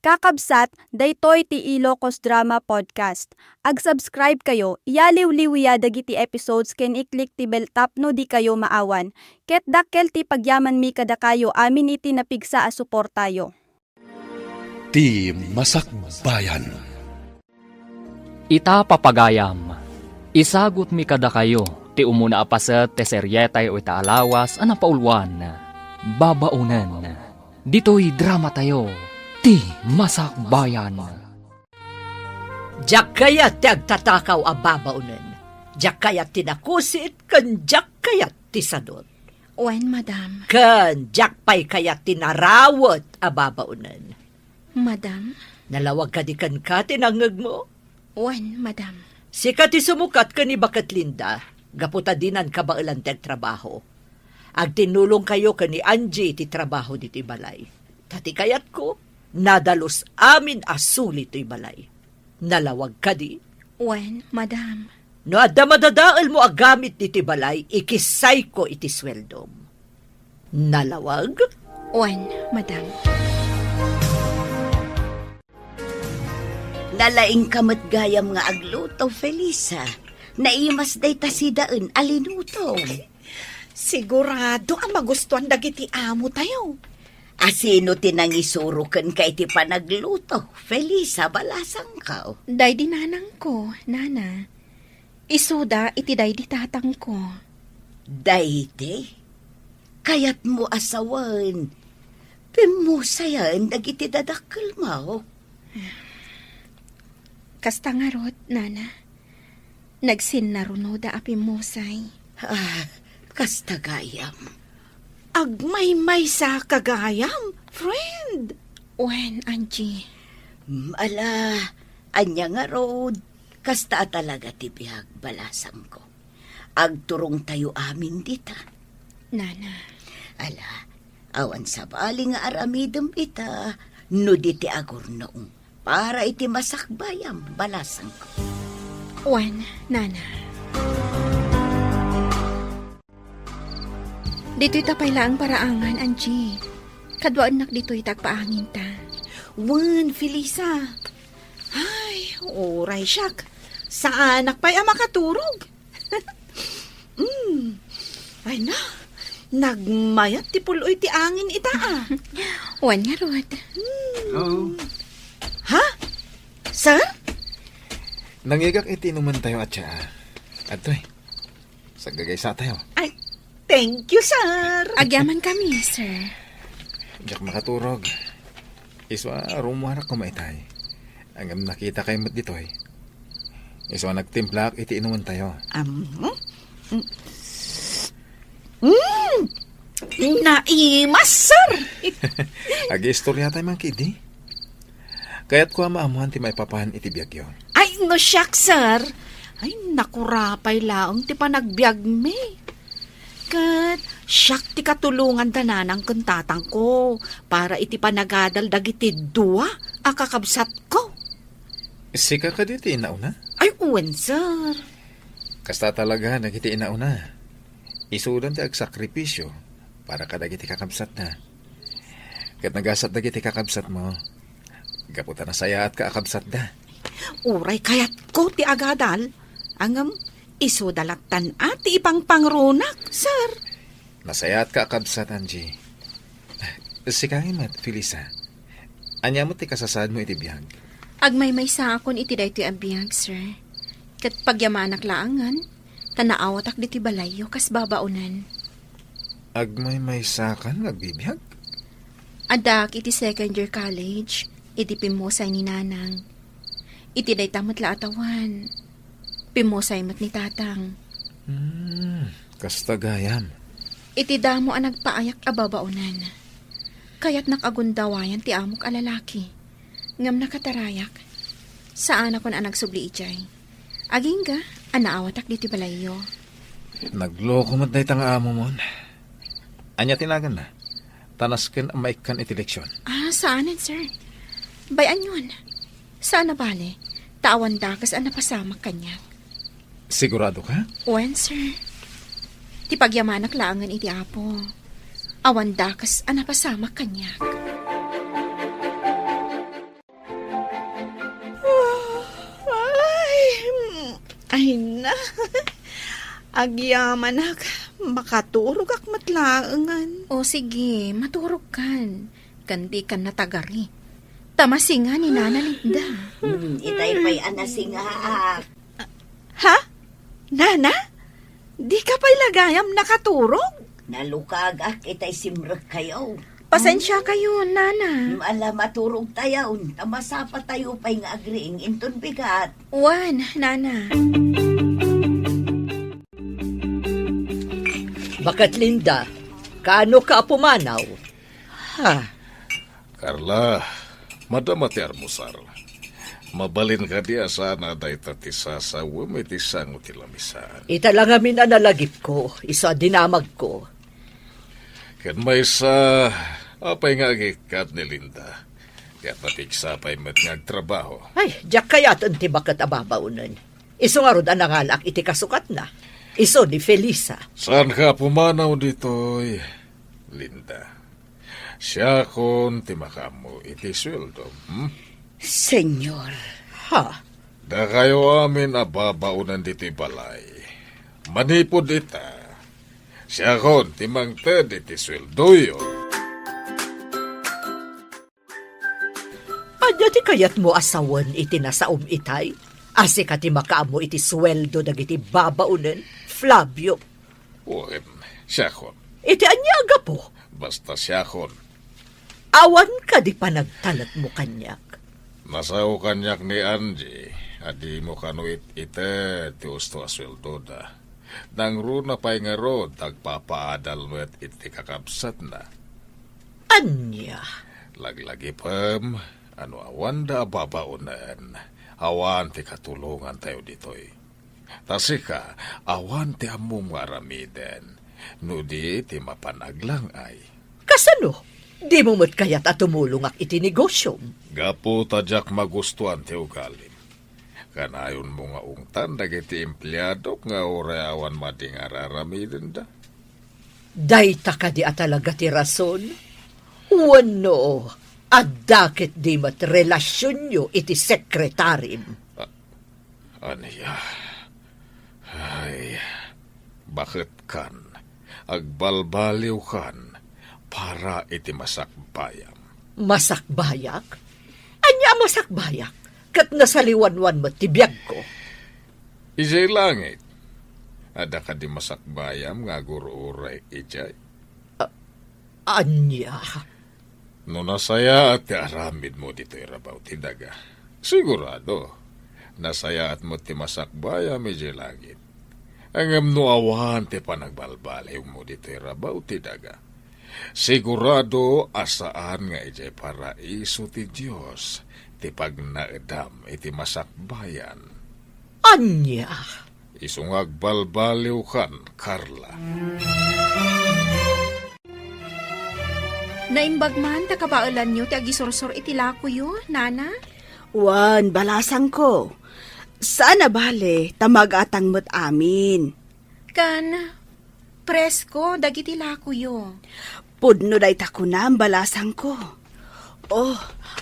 Kakabsat, daytoy ti Ilocos Drama Podcast. Ag-subscribe kayo, iyaliw-liwiya dagiti episodes ken iklik ti bell tapno di kayo maawan. Ket dakkel ti pagyaman mi kada kayo amin iti napigsa a suportayo. Ti Masakbayan. Ita papagayam, isagot mi kada kayo, ti umuna apaset te seryetay o ita alawas anapaulwan, babaunen, dito'y drama tayo. Ti Masakbayan. Diyak kayat ti agtatakaw a babaunen. Diyak kayat ti nakusit, kan diyak kayat ti sadot. Wen, madam. Kan diyak pay kayat ti narawot a babaunen. Madam? Nalawag ka di kan ka tinangag mo? Wen, madam. Sika ti sumukat ka ni Bakat Linda, gaputa dinan ka ba ilanteg trabaho. Ag tinulong kayo ka ni Angie ti trabaho di ti balay. Tati kayat ko, nadalos amin asuli to'y balay. Nalawag ka di? Wen, madam. No adda madadaal mo agamit iti balay, ikisay ko iti sweldom. Nalawag? Wen, madam. Nalaing kamat gayam nga agluto, Felisa. Naimas day tasidaan alinuto. Sigurado ang magustuhan dagiti amo tayo. Asino tinangisurukan ka iti panagluto, Felisa, balasang ka. Day di nanang ko, nana. Isuda iti day di tatang ko. Dayde, kayat mo asawan. Pimusayan dagiti dadakkel mo. Kasta nga rot, nana. Nagsinnaruno da apimusay. Kasta gayam. Agmay-may sa kagayam, friend. Wen, Angie. Ala, anya nga road. Kasta talaga ti bihag balasang ko. Agturong tayo amin dita. Nana. Ala, awan sa bali nga aramidem ita. No diti agor noong. Para iti masakbayam balasang ko. Wen, nana. Dito'y tapay laang paraangan, Angie. Kadwaan nak dito'y tagpaangin ta. Wen, Felisa. Ay, oray siyak. Saan nakpay ang makaturog? Ay na, nagmayat ti puloy ti angin ita ah. Wan nga rod. Oh. Ha? Sir? Nangigak itinuman tayo at siya. Atoy, sagagaysa tayo. Ay, thank you, sir. Agyaman kami, sir. Diyak makaturog. Iswa, rumuharak kumaitay. Hanggang nakita kayo mat dito eh. Iswa, nagtimplak, itiinuman tayo. Naimas, sir. Agi-istorya tayo mga kidi. Kaya't ko maamuhan ti maipapahan iti biyag yun. Ay, no siyak, sir. Ay, nakurapay laong ti panagbiag me. Kat, siyak ti katulungan dananang kantatang ko para iti panagadal dagiti dua akakabsat ko. Sika ka dito inauna? Ay, uwan, sir. Kasta talaga nagiti inauna. Isudan ti agsakripisyo para kadagiti kakabsat na. Kat nagasat dagiti kakabsat mo, gaputa na saya at kakabsat na. Uray kayat ko ti agadal, angam isudalatan at ipang pangrunak, sir. Nasaya at kakabsat, Angie. Sikangin mat, Felisa. Anya mo ti kasasad mo iti biyag. Agmay-may sa akon iti daytoy abiyag, sir. Kat pagyamanak laangan, tanaawat ak diti balayo kas babaunan. Agmay-may sakan nagbibiyag? Adak iti second year college, iti pimusay ni nanang. Iti day tamat la atawan. Pimusay mat ni tatang. Kasta gayam. Iti damo ang nagpaayak ababaunan. Kaya't nakagundawayan ti amok alalaki. Ngam nakatarayak. Saan ako na nagsubli ijay. Aging ga, anaawatak diti balayo. Nagloko mat na itang amo mon. Anya tinagan na. Tanasken ang maikan iti leksyon. Saanan, sir? Bayan yun. Saan na bale? Tawan dakas ang napasamak kanya. Sigurado ka? Wen, sir. Ti pagyamanak laangan iti apo. Awan dakas ang napasamak kanya. Agyaman ak, makaturog ak matlaangan. O sige, maturog kan. Kandi kan natagari. Tamasinga ni Nana Linda. Itay pa'y anasingaak. Ha? Nana? Di ka pa'y lagayam nakaturog? Nalukagak itay simrek kayo. Pasensya kayo, Nana. Ala maturog tayo. Tamasapa tayo pa'y nga agriing inton bigat. Wan, Nana. Bakat Linda, kaano ka pumanaw? Ha? Carla, madamati armusar. Mabalin ka diya sana day tatisa sa wumitisang utilamisan. Ita lang amin analagip ko, isa dinamag ko. Kan may sa apay nga agikat ni Linda. Kaya't matigsa pa'y matngagtrabaho. Ay, diyak kaya't ti bakat ababaunan. Iso nga rod anangalak iti kasukat na. Iso ni Felisa. Saan ka pumanaw dito'y, Linda? Siya kon timakamu iti sweldo. Senyor. Ha? Da kayo amin ababaunan dito'y balay. Manipod ita. Siya kon timangted iti sweldo yun. Anya ti kayat mo asawan iti nasaom itay? Asi ka ti makaamo iti sweldo dagiti babaunan? Flavio. Uwin, siya kon. Iti anyaga po. Basta siya kon. Awan ka di pa nagtalat mo kanyak. Nasaw kanyak ni Angie. Adi mo kanuit ite ti usto asweldo da. Nang runa pa'y nga rod, tagpapaadal mo at iti kakabsat na. Anya? Laglagi pam, ano awan da babaunan. Awan ti katulungan tayo dito'y. Tasika, awan ti among aramiden. Nudi ti mapanaglang ay. Kasano? Di mo mo't kayat at tumulong ak iti negosyo. Gapo tadyak magustuhan ti ugalim. Kanayon mo nga ungtan dagiti empleyado nga oreawan mading araramiden da. Dayta ka di atalaga ti rason? Wano, adakit di mat relasyon nyo iti sekretarim. Aniya? Ay, bakit kan? Agbalbaliw kan para iti masakbayam. Masakbayak? Anya masakbayak? Kat nasaliwanwan mo tibiyag ko. Ijay langit. Ada ka di masakbayam nga gururay ijay. Anya? No nasaya at aramid mo dito irabaw ti daga. Sigurado, nasaya at mo ti masakbayam ijay langit. Ang no awan ti panagbalbaliw mo dito irabaw ti daga. Sigurado asaan nga ijay paraiso ti Diyos ti pagnaedam iti masakbayan. Anya? Isungag balbaliw kan, Carla. Naimbag man, takabaulan nyo, ti agisursor itilako yun, Nana? Wan, balasang ko. Sana bale, tamagatang mo't amin. Kan, presko, dagiti lako yun. Pudno day takunam, balasang ko. Oh,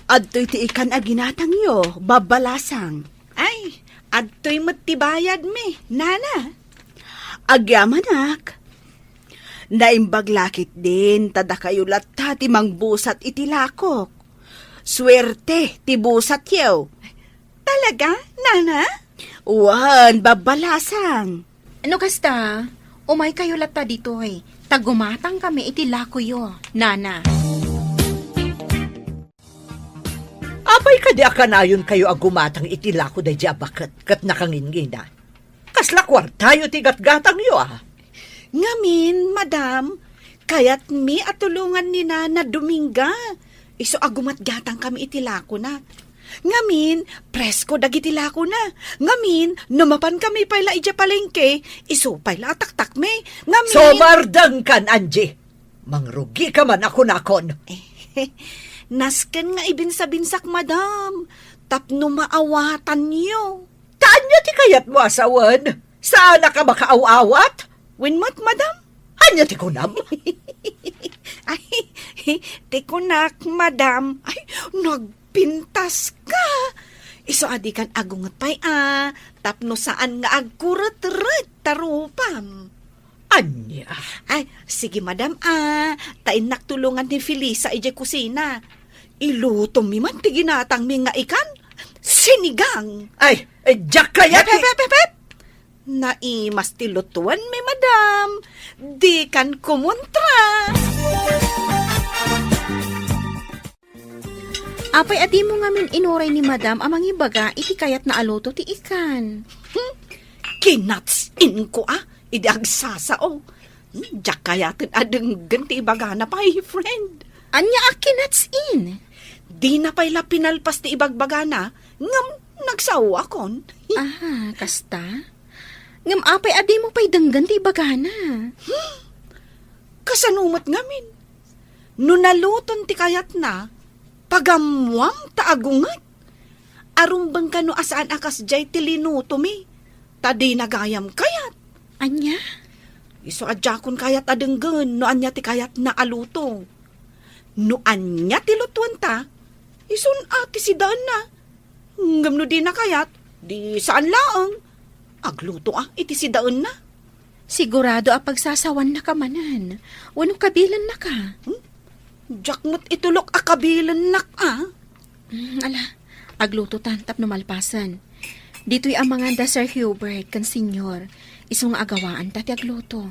adto'y ti ikan aginatang yo, babalasang. Ay, adto'y matibayad mi, Nana. Agyamanak. Naimbag lakit din, tada kayo lata ti mangbusat iti lakok. Swerte, ti busat yaw. Talaga, Nana? Wan, babalasang. Ano kasta? Umay kayo lata dito eh. Tagumatang kami iti lako yo, Nana. Apay ka di akanayon kayo agumatang itilako da jabakat kat nakangingina. Kasla kwartayo ti gatgatang yo ah. Ngamin, madam, kayat mi at tulungan ni Nana Dominga. Iso agumat gatang kami itilako na. Ngamin, presko dagitilako na. Ngamin, numapan kami pala ija palengke. Iso pala taktak me. Ngamin... Somardang kan, Angie. Mangrugi ka man ako nakon. Nasken nga ibinsa-binsak, madam. Tapno maawatan niyo. Taan niya ti kayat mo asawan? Saan ka makaaw-awat? Winmat, madam? Anya ti kunam? Ay, tikunak, madam. Ay, nagpintas ka. Iso adi kan agungot pa'y tapno saan nga agkurat-rat. tarupam. Anya? Ay, sige madam, tain naktulungan ni Felisa ije kusina. Iluto mi man ti ginatang mi nga ikan. Sinigang. Ay, jak kaya ti... Pep. Naimas ti lutuan mi madam. Di kan kumontra. Apay adi mo ngamin inuray ni madam amang ibaga iti kayat na aluto ti ikan. Kinatsin ko idi agsasao. Diyak kayatin adenggan ti ibaga na pa, friend. Anya akinatsin? Di na pa'y pinalpas ti ibagbaga na, ngam nagsawa kon. Aha, kasta? Ngam apay adi mo pa'y denggan ti ibaga na. Kasanumot ngamin. No naluton ti kayat na, pagamuam taagungat. Arumbang ka no asaan akas jay ti linuto mi. Tadi nagayam kayat. Anya? Iso adjakon kayat adenggan, no anya ti kayat na aluto. No anya ti lutuan ta, ison ati si daan na. Ngam no di na kayat, di saan laang. Agluto iti si daan na. Sigurado pagsasawan na ka manan. Wano kabilan na ka? Jakmot itulok kabilan na ka. Ala, agluto tantap no malpasan. Dito'y amanganda Sir Hubert kan senyor. Isong agawaan tati agluto.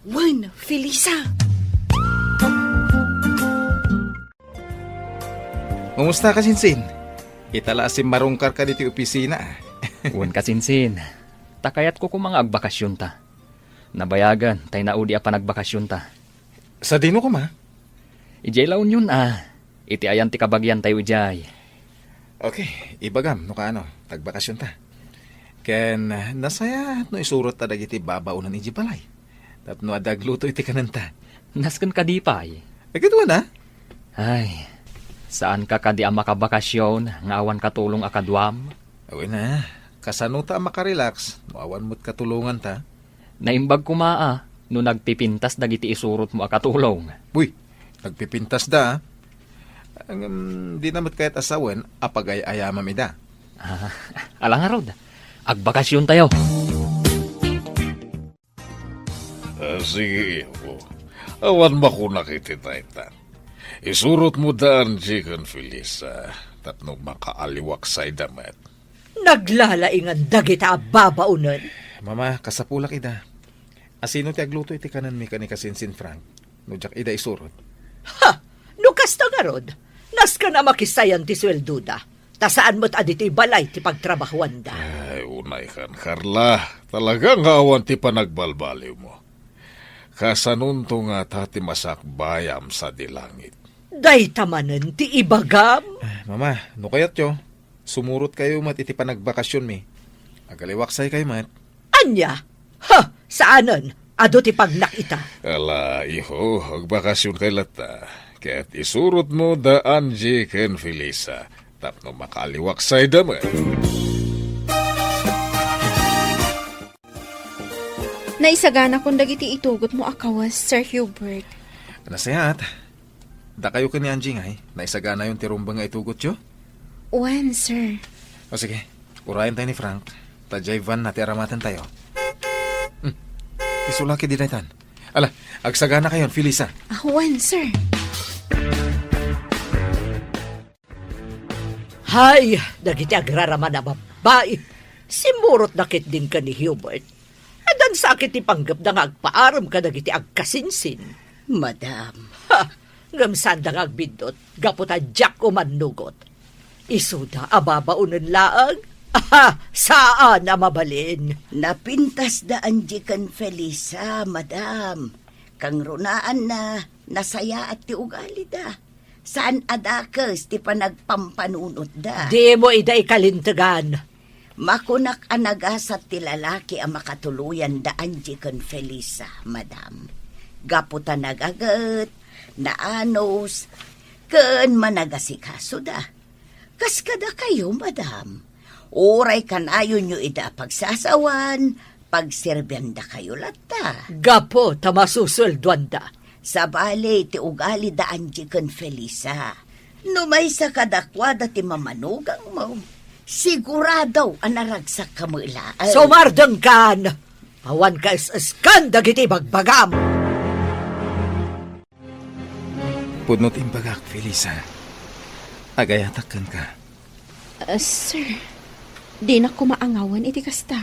Wan, Felisa. Kumusta ka, Sinsin? Itala si marungkar ka dito opisina. Wan ka, Sinsin. Takayat ko kung mga agbakasyon ta. Nabayagan, tay naudi pa nagbakasyon ta. Sa dino ko, ma? Ijay laon yun, Iti ayan ti kabagyan tayo, ijay. Okay, ibagam, no ka tagbakasyon ta. Ken nasaya no isurot ta dagiti babaunan iji balay. Tapno adagluto iti kananta. Nasken ka di pay. Agad na? Ay, saan ka kadi ang makabakasyon nga awan katulong akadwam? Awi na, kasano ta makarelax, no awan mo't katulungan ta. Naimbag kumaa, no nagpipintas dagiti isurot mo akatulong. Uy, nagpipintas da. Di namat kahit asawen, apagay ayamam ida. Alang arod, agbakasyon tayo. Sige, iho. Awan makunakititaitan. Isurot mo daan, Jikan Felisa, tapno makaaliwak sa'y damat. Naglalaingan dagita babaunan. Mama, kasapulak ida. Asino ti agluto iti kanan mi kani kasinsin Frank? No jak ida isurot. Ha! Nukas ta nga rod. Nas ka na makisayan ti swelduda. Ta saan mo't aditi balay ti pagtrabahuan da. Ay, unay kan, Carla. Talagang awan ti panagbalbaliw mo. Kasanunto nga tati masakbayam sa dilangit. Day tamanan ti ibagam. Mama, no kayat yo. Sumurot kayo mat iti panagbakasyon mi. Agaliwaksay kayo mat. Anya? Ha! Saanan? Ado ti pagnakita. Ala, iho, agbakasyon kay lata. Kaya't isurot mo daan, Jikan Felisa. Tapno makaliwaksay damat. Naisagana kung dagiti itugot mo akawas, Sir Hubert. Nasayat. Da kayo ka ni Angie ngay. Naisagana yung tirumbang nga itugot yo? When, sir? O sige, urayan tayo ni Frank. Tajay van nati aramatan tayo. Isulaki din naitan. Ala, agsagana kayon, Felisa. When, sir? Hay, dagiti agraraman na babae. Simurot nakit din ka ni Hubert. Adan sakit ipanggap na nga agpaaram ka dagiti agkasinsin. Madam. Ha, ngamsan da nga agbindot, gaputa jak o manugot. Isuda ababaunan laang. Aha, saan na mabalin? Napintas daan Jikan Felisa, madam. Kang runaan na nasaya at ti ugali da. Saan adakas ti panagpampanunot da? Di mo iday kalintagan. Makunak anagasat ti lalaki ang makatuluyan daan Jikan Felisa, madam. Gaputa nagagat, naanos, ken managasikaso da. Kaskada kayo, madam. Oray kanayon nyo ida pagsasawan, pagserbyanda kayo lata. Gapo, tamasusulduan da. Sa bali, ti ugali daan Jikan Felisa. No may sa kadakwada ti mamanugang mo, sigurado anaragsak kamulaan. Sumardang kan! Awan ka is-iskan dagiti bagbagam. Pudnot imbagak, Felisa. Agayatakan ka. Sir, di na ko maangawan iti kasta.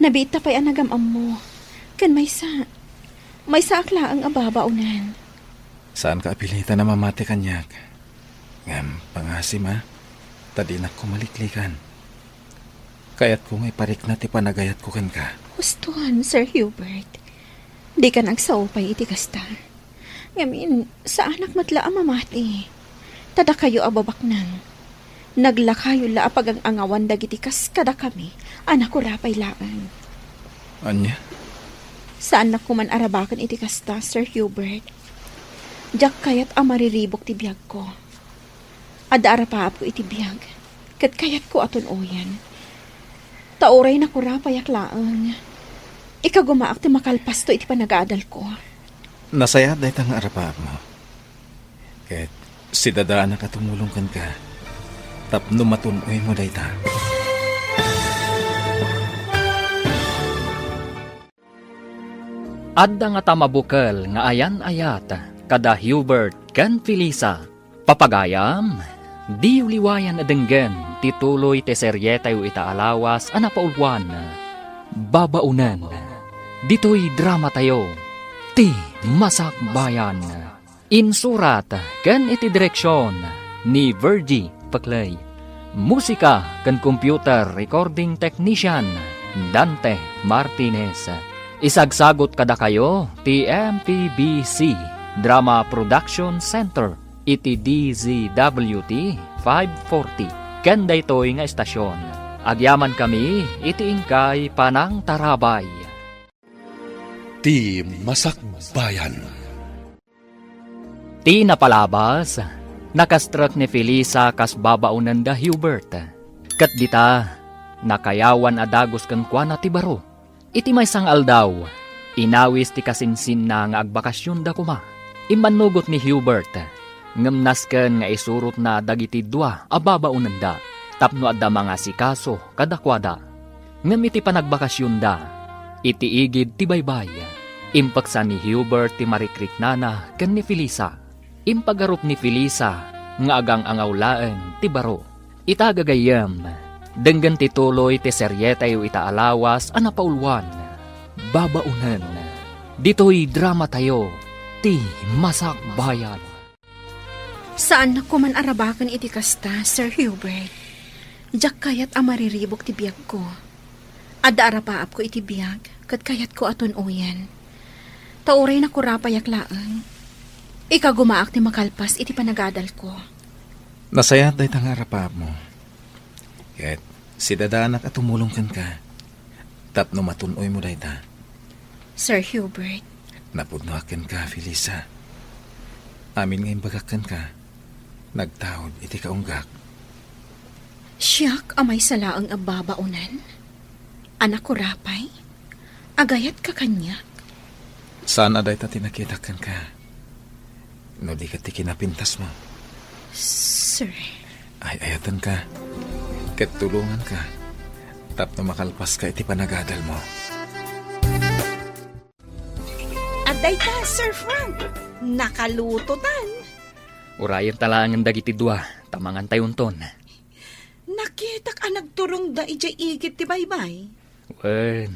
Nabita pa'y anagam mo. Kan may sa akla ang ababaunan. Saan ka apilita na mamati kanyak? Ngam, pangasim ha? Tadinak ko maliklikan. Kaya't kung iparik na ti panagayat ko kan ka. Gustuhan, Sir Hubert. Di ka nagsaupay iti kasta. Ngamin, sa anak matla ang mamati. Tada kayo ababak nang. Naglakayo la apag ang angawan dagiti kas kada kami. Anak ko rapay laan. Anya? Saan na kuman arabakan iti kasta, Sir Hubert? Diyak kayat ang mariribok ti biyag ko. Ada arapaap ko iti biyag. Kat kayat ko aton oyan. Tauray na kurapayak laang. Ika gumaak ti makalpas to iti panag-aadal ko. Nasaya dahi tang arapaap mo. Ket si dadaan na katumulong kan ka. Tapno matunoy mo dahi ta. Adda nga tamabukal nga ayan-ayat kada Hubert ken Felisa. Papagayam, di uliwayan adenggen tituloy te seryetay o itaalawas anapaulwan. Babaunan, dito'y drama tayo, ti Masakbayan. Insurat ken iti direksyon ni Virgie Paclay. Musika ken computer recording technician Dante Martinez. Isagsagot kada kayo ti MPBC Drama Production Center iti DZWT 540 ken daytoy nga estasyon. Agyaman kami iti ingkay Panang Tarabay. Ti Masakbayan. Ti napalabas, nakastruck ni Felisa kas babaunan da Hubert. Kat dita, nakayawan adagos kan kuana ti baro. Iti may sangal daw, inawis ti kasinsin na nga agbakasyon da kuma. Imanugot ni Hubert, ngamnasken nga isurot na dagiti dua ababaunan da, tapno adda mga sikaso kadakwada. Ngam iti panagbakasyon da, iti igid ti baybay. Impaksa ni Hubert ti marikrik nana ken ni Felisa. Impagarup ni Felisa nga agang angawlaen ti baro. Itagagayam, denggan tituloy ti seryetay o itaalawas anapaulwan. Babaunan, dito'y drama tayo, ti Masakbayan. Saan na kuman arabakan iti kasta, Sir Hubert? Diyak kayat ang mariribok ti biyag ko. Ada arapaap ko iti biyag, kat kayat ko aton uyan. Tauray na kurapayak laang. Ika gumaak ti makalpas iti panagadal ko. Nasaya dahi tang arapaap mo. Ket si dadanak at tumulong kan ka. Tapno matunoy mo dahi ta. Sir Hubert. Napudnoakan ka, Felisa. Amin ngayon bagakan ka. Nagtawad iti kaunggak. Siyak amay salaang ababaunan. Anak ko rapay. Agayat ka kanya. Saan aday ta tinakitakan ka? No di ka ti kinapintas mo. Sir. Ay ayatan ka. Ket tulungan ka. Tapno makalpas ka iti panagadal mo. Aday ka, Sir Frank. Nakalutotan. Urayan talangan dagiti dua, tamangan tayon ton. Nakita ka nagturong da ijay igit ti baybay. Wen,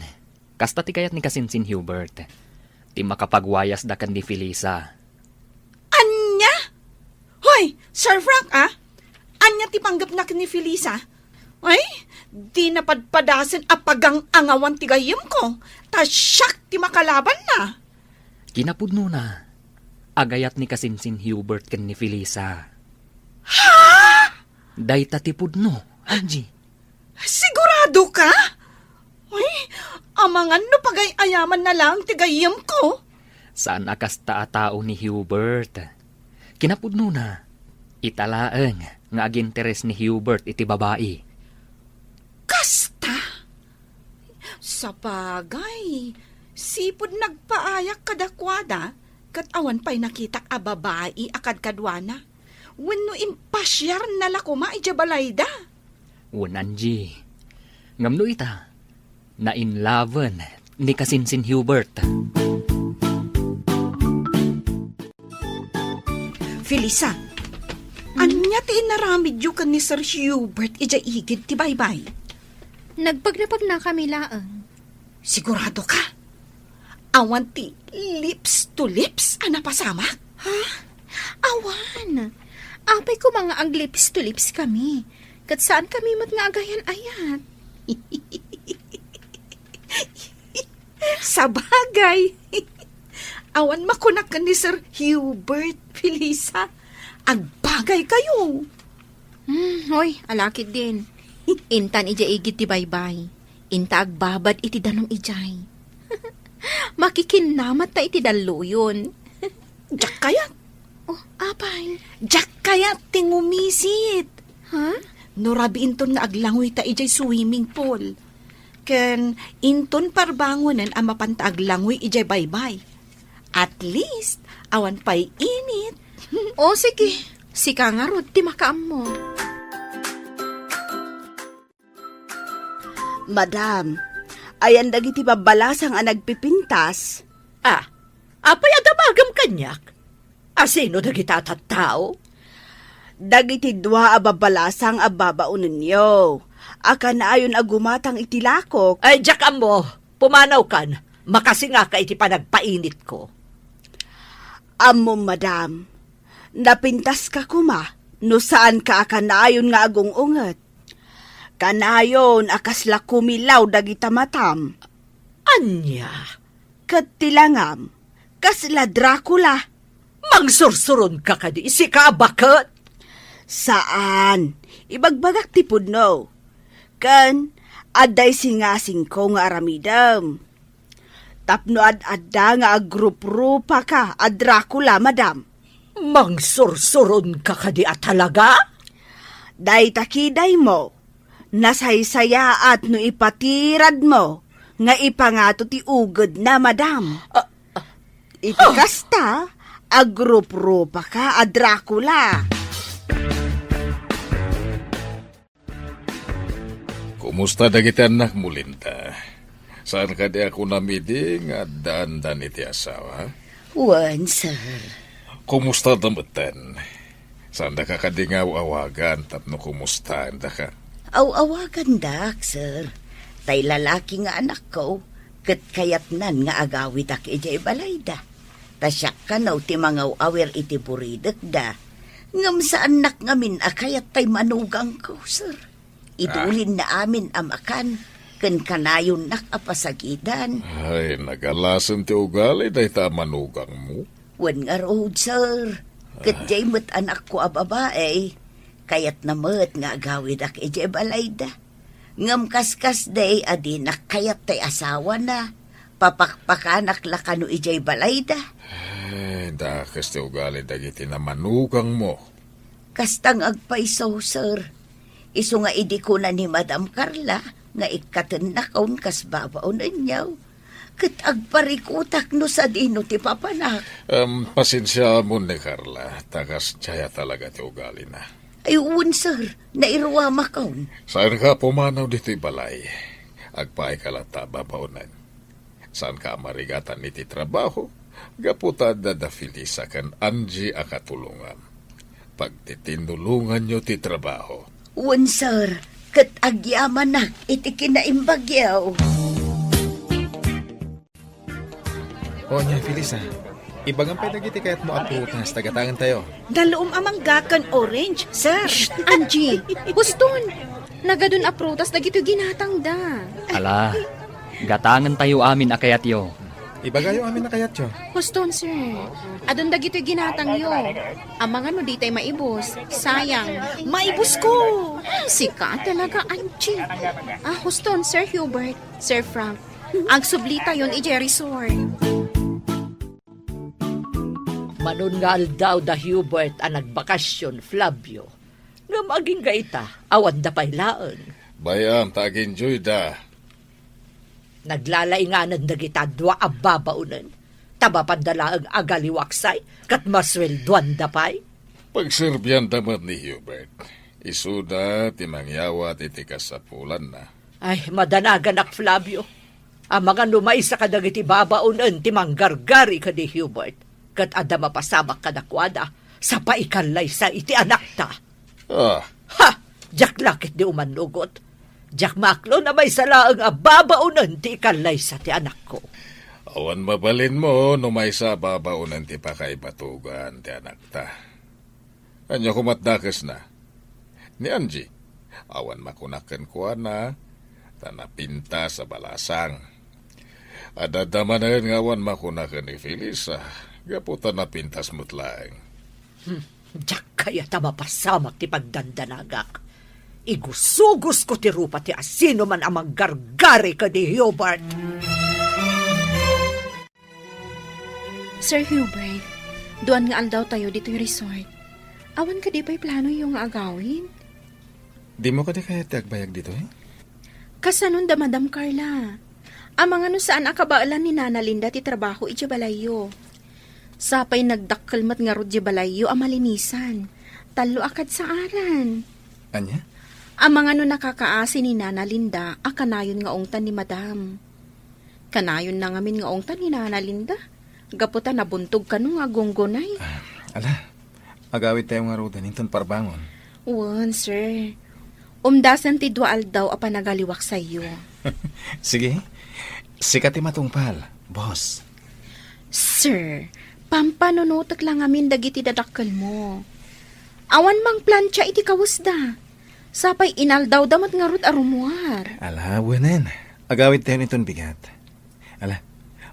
kasta ti kayat ni kasinsin Hubert. Ti makapagwayas da kan ni Felisa. Anya? Hoy, Sir Frank Anya ti panggap na ni Felisa? Ay, di napadpadasan apagang angawan ti gayam ko. Ta siyak ti makalaban na. Kinapudno na. Agayat ni kasinsin Hubert ken ni Felisa. Ha? Dayta ti pudno, Angie. Sigurado ka? Ay, amangan no pagay-ayaman na lang ti gayam ko. Saan akas tao ni Hubert? Kinapudno na. Italaeng nga aginteres ni Hubert iti babae. Kasta? Sa bagay, sipod nagpaayak kadakwada, kat awan pa'y nakitak a babae akad kadwana. Wenno impasyar na lakuma ijabalayda. Angie. Ngamno ita, na in laven ni Kasinsin Hubert. Felisa, anya ti inaramid yu kan ni Sir Hubert ija igid ti baybay? Nagpagnapag na kami laang. Sigurado ka? Awan ti lips to lips ana pasama? Ha? Awan. Apay ko mga ag lips to lips kami. Kat saan kami mat nga agayan ayat? Sa bagay. Awan makunak ka ni Sir Hubert, Felisa. Agbagay kayo. Hoy, alakid din. Intan ija igit ti baybay. Inta agbabad iti danong ijay. Makikinamat ta iti daluyon. Jak kayat. Oh, apay. Jak kayat tingumisit. Ha? Norabi inton nga aglangoy ta ijay swimming pool. Ken inton parbangonan ang mapanta aglangoy ijay baybay. At least, awan pa'y init. O sige, sika nga rod, ti makaam mo. Madam, ayan dagiti babalasang ang nagpipintas. Apay adamagam kanyak? Asino dagita tattao? Dagiti dua a babalasang a babaon ninyo. Aka na ayon agumatang itilakok. Ay, jakam mo, pumanaw kan, makasinga ka iti panagpainit ko. Amo, madam, napintas ka kuma, no saan ka akanayon nga agong unget. Kanayon akasla kumilaw dagita matam. Anya? Katilangam, kasla Dracula. Mangsursuron ka kadi, sika bakit? Saan? Ibagbagak ti pudno. Kan, aday singasing ko nga aramidam. Tapno ad-adda nga agrup-rupa ka, a Dracula, madam. Mangsursuron ka kadi at talaga? Day takiday mo, nasaysaya at no ipatirad mo, nga ipangato ti ugod na, madam. Iti kasta, agrup-rupa ka, a Dracula. Kumusta dagiti anak mo, Linda? Saan ka di ako namiding at daan-daan iti asawa? Wan, sir. Kumusta damatan? Saan da ka kadingaw-awagan tapno kumusta da ka? Awagan dak, sir. Tay lalaki nga anak ko, kat kayat nan nga agawit ak ijay balayda. Tasyak ka naw ti mga awer iti buridek da. Ngam sa anak ngamin akayat tay manugang ko, sir. Idulin na amin amakan. Ken kanayon nak apasagidan. Ay, nagalasan ti ugali dahi ta manugang mo. Wan nga road, sir. Katjay mo't anak ko a babae. Kayat na mo't nga agawid ak ijay balayda. Ngam kaskas day adinak kayat tay asawa na. Papakpakanak lakano ijay balayda. Ay, dakas ti ugali dagiti na manugang mo. Kastang agpaiso, sir. Iso nga idi ko na ni Madam Carla nga ikatan na kaun kas babaon ninyaw. Kat agparikutak no sa dino ti papanak. Pasensya mo ni Carla. Takas tsaya talaga ti ugali na. Ayun, sir. Nairwa makaun. Saan ka pumanaw dito balay? Agpaay kalata babaonan. Saan ka marigatan iti trabaho? Gaputa da Felisa kan Angie akatulungan. Pagtitinulungan nyo ti trabaho. Wan, sir. Kat agyaman na iti kinaimbagyaw. O niya, Felisa. Ibagang pedagiti kayat mo aprutas, tagatangan tayo. Daloom amang gakan orange, sir. Angie, huston. Nagadun aprutas dagito ginatang da. Ala, gatangan tayo amin akayat yo. Ibagayo amin na kayat yo. Huston, sir. Adun dagito ginatang yo. Amangan mo di tayo maibos. Sayang. Maibos ko. Sika talaga, Angie. Huston, Sir Hubert, Sir Frank. Agsublita yon ije resort. Manungal daw da Hubert ang nagbakasyon, Flavio. Nga maging gaita, awan da pailaan. Bayam, tag-enjoy da. Naglalainganan da kita dwa ababaunan. Tabapandala ang agaliwaksay, kat maswelduan da pay. Pagserbyan damat ni Hubert. Isuda, timangyawa, titikas sa pulan na. Ay, madanagan ak, Flavio. Ang mga numay sa kadagiti babaunan ti manggargari ka di Hubert. Kat ada mapasamak kadakwada sa paikalay sa iti anak ta. Ha! Jak lakit di umanugot. Jak maklo na may salaang babaunan ti ikalay sa ti anak ko. Awan mabalin mo no may sa babaunan ti pakaibatugan ti anak ta. Anya kumatdakas na. Ni Angie, awan makunakan ko na tanapinta sa balasang. Adadamanan nga awan makunakan ni Felisa. Gaputan na pintas mutlaeng. Jak kaya ta mapasamak ti pagdandanagak. Igusugos ko ti rupa ti asino man amang gargari ka di Hubert. Sir Hubert, doon nga aldaw tayo dito yung resort. Awan ka di ba'y plano yung agawin? Di mo ka di kaya tagbayag dito eh? Kasanon da Madam Carla. Amang ano saan akabaalan ni Nana Linda ti trabaho iti balayo. Sapay nagdakkelmat nga rod di balayo amalinisan. Talo akad sa aran. Anya? Amang ano nakakaasi ni Nana Linda, akanayon nga ongtan ni Madam. Kanayon na ngamin nga ongtan ni Nana Linda. Gaputa nabuntog ka nung agonggonay. Ala, agawit tayo nga roda ninton parbangon. Wan, sir. Umdasan ti dua aldaw a panagaliwak sa iyo. Sige, sikati matungpal, boss. Sir, pampanunutak lang amin dagiti dadakkel mo. Awan mang plancha iti kawusda. Sapay inaldaw damat nga rut arumuar. Ala, wanan. Agawit tayo niton bigat. Ala,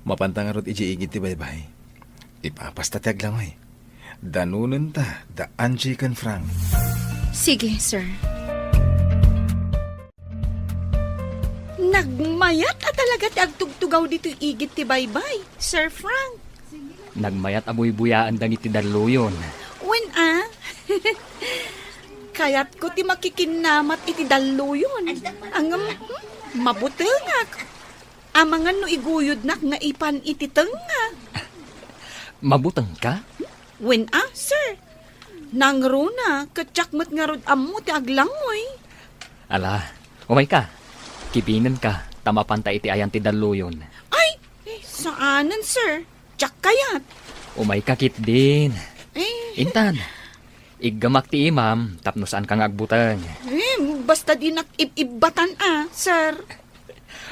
mapanta nga rut ijiigit ti baybay. Ipapastatag lang ay. Danunan ta, da Angie kan Frank. Sige, sir. Nagmayat at talaga ti agtugtugaw dito igit ti baybay, Sir Frank. Nagmayat abuy-buyaan dang iti daluyon. When Kayat ko ti makikinamat iti daluyon. Ang mabutengak. Amangan no iguyod nak nga ipan iti tenga. Mabutang ka? When sir. Nangruna, katsyakmat nga rod amo ti aglangoy. Ala, umay ka. Kibinan ka, tamapanta iti ayan ti daluyon. Ay, saanan sir? Tsak kayat. Umay ka kit din. Eh, Intan, iggamak ti imam, tapno saan kang agbutan. Basta di nakibatan sir.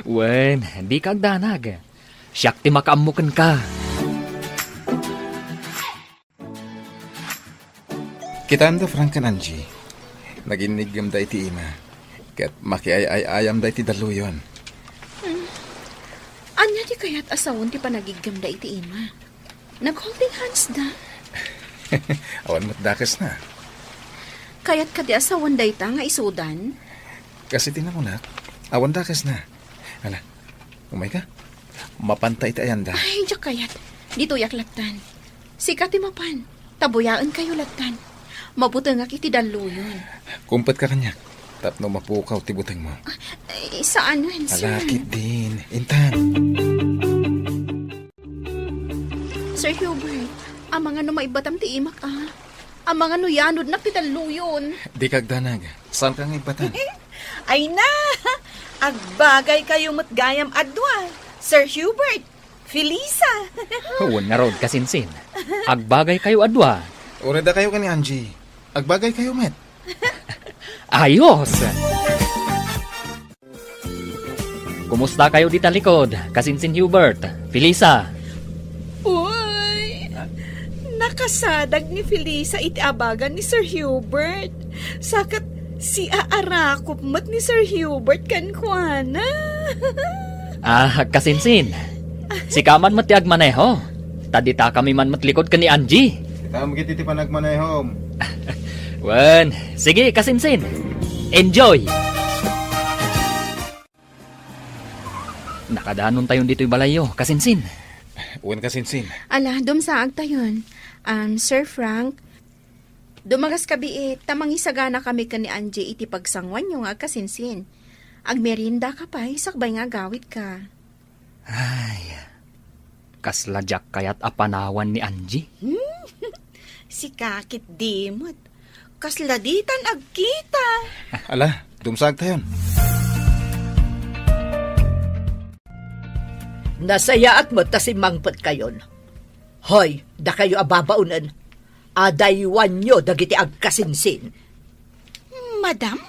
Wen, di ka agdanag. Siyak ti makaamukan ka. Kitaan da Frank kan Angie. Naginigam da iti ima. Kat makiay-ayam da iti daluyon. Anya di kaya't asawon ti panagigam da iti ima. Nag-holding hands da. Awan matdakas na. Kaya't ka di asawon da ita nga isudan. Kasi tinamunak, awan dakas na. Ala, umay ka? Mapanta iti ayan da. Ay, diyak kaya't. Dito yak latan. Sikati mapan. Tabuyaan kayo latan. Mabutengak iti daluyon. Kumpet ka kanya. Tapno mapukaw ti buteng mo. Saan yun, sir? Alakit din. Intan. Sir Hubert, ang mga no maibatam ti imak Ang mga no yanod na ti daluyon. Di kagdanag. Saan kang ibatan? Ay na! Agbagay kayo matgayam adwa. Sir Hubert, Felisa. Huwag nga rod kasinsin. Agbagay kayo adwa. Ureda kayo ka ni Angie. Agbagay kayo, met. Ayos! Kumusta kayo dito likod? Kasinsin Hubert, Felisa. Uy! Nakasadag ni Felisa iti abagan ni Sir Hubert. Sakat si aarakop mat ni Sir Hubert kan kuana. Kasinsin. Si kaman mati agmaneho. Tadita kami man matlikod ka ni Angie. Kita mo kiti panagmanehom. Wen, sige kasinsin. Enjoy! Nakadanon tayon dito'y balayo, kasinsin. Wen kasinsin. Ala, dumsaag tayon. Sir Frank, dumagas kabi tamang isagana kami ka ni Angie iti pagsangwan yung agkasinsin. Agmerinda ka pa, sakbay nga gawit ka. Ay, kasladyak kayat apanawan ni Angie. Si kakit dimot. Kasladitan agkita. Ala, dumsag tayon. Nasaya at matasimangpot kayon. Hoy, da kayo ababaunan. Adaywan nyo dagiti agkasinsin. Madam?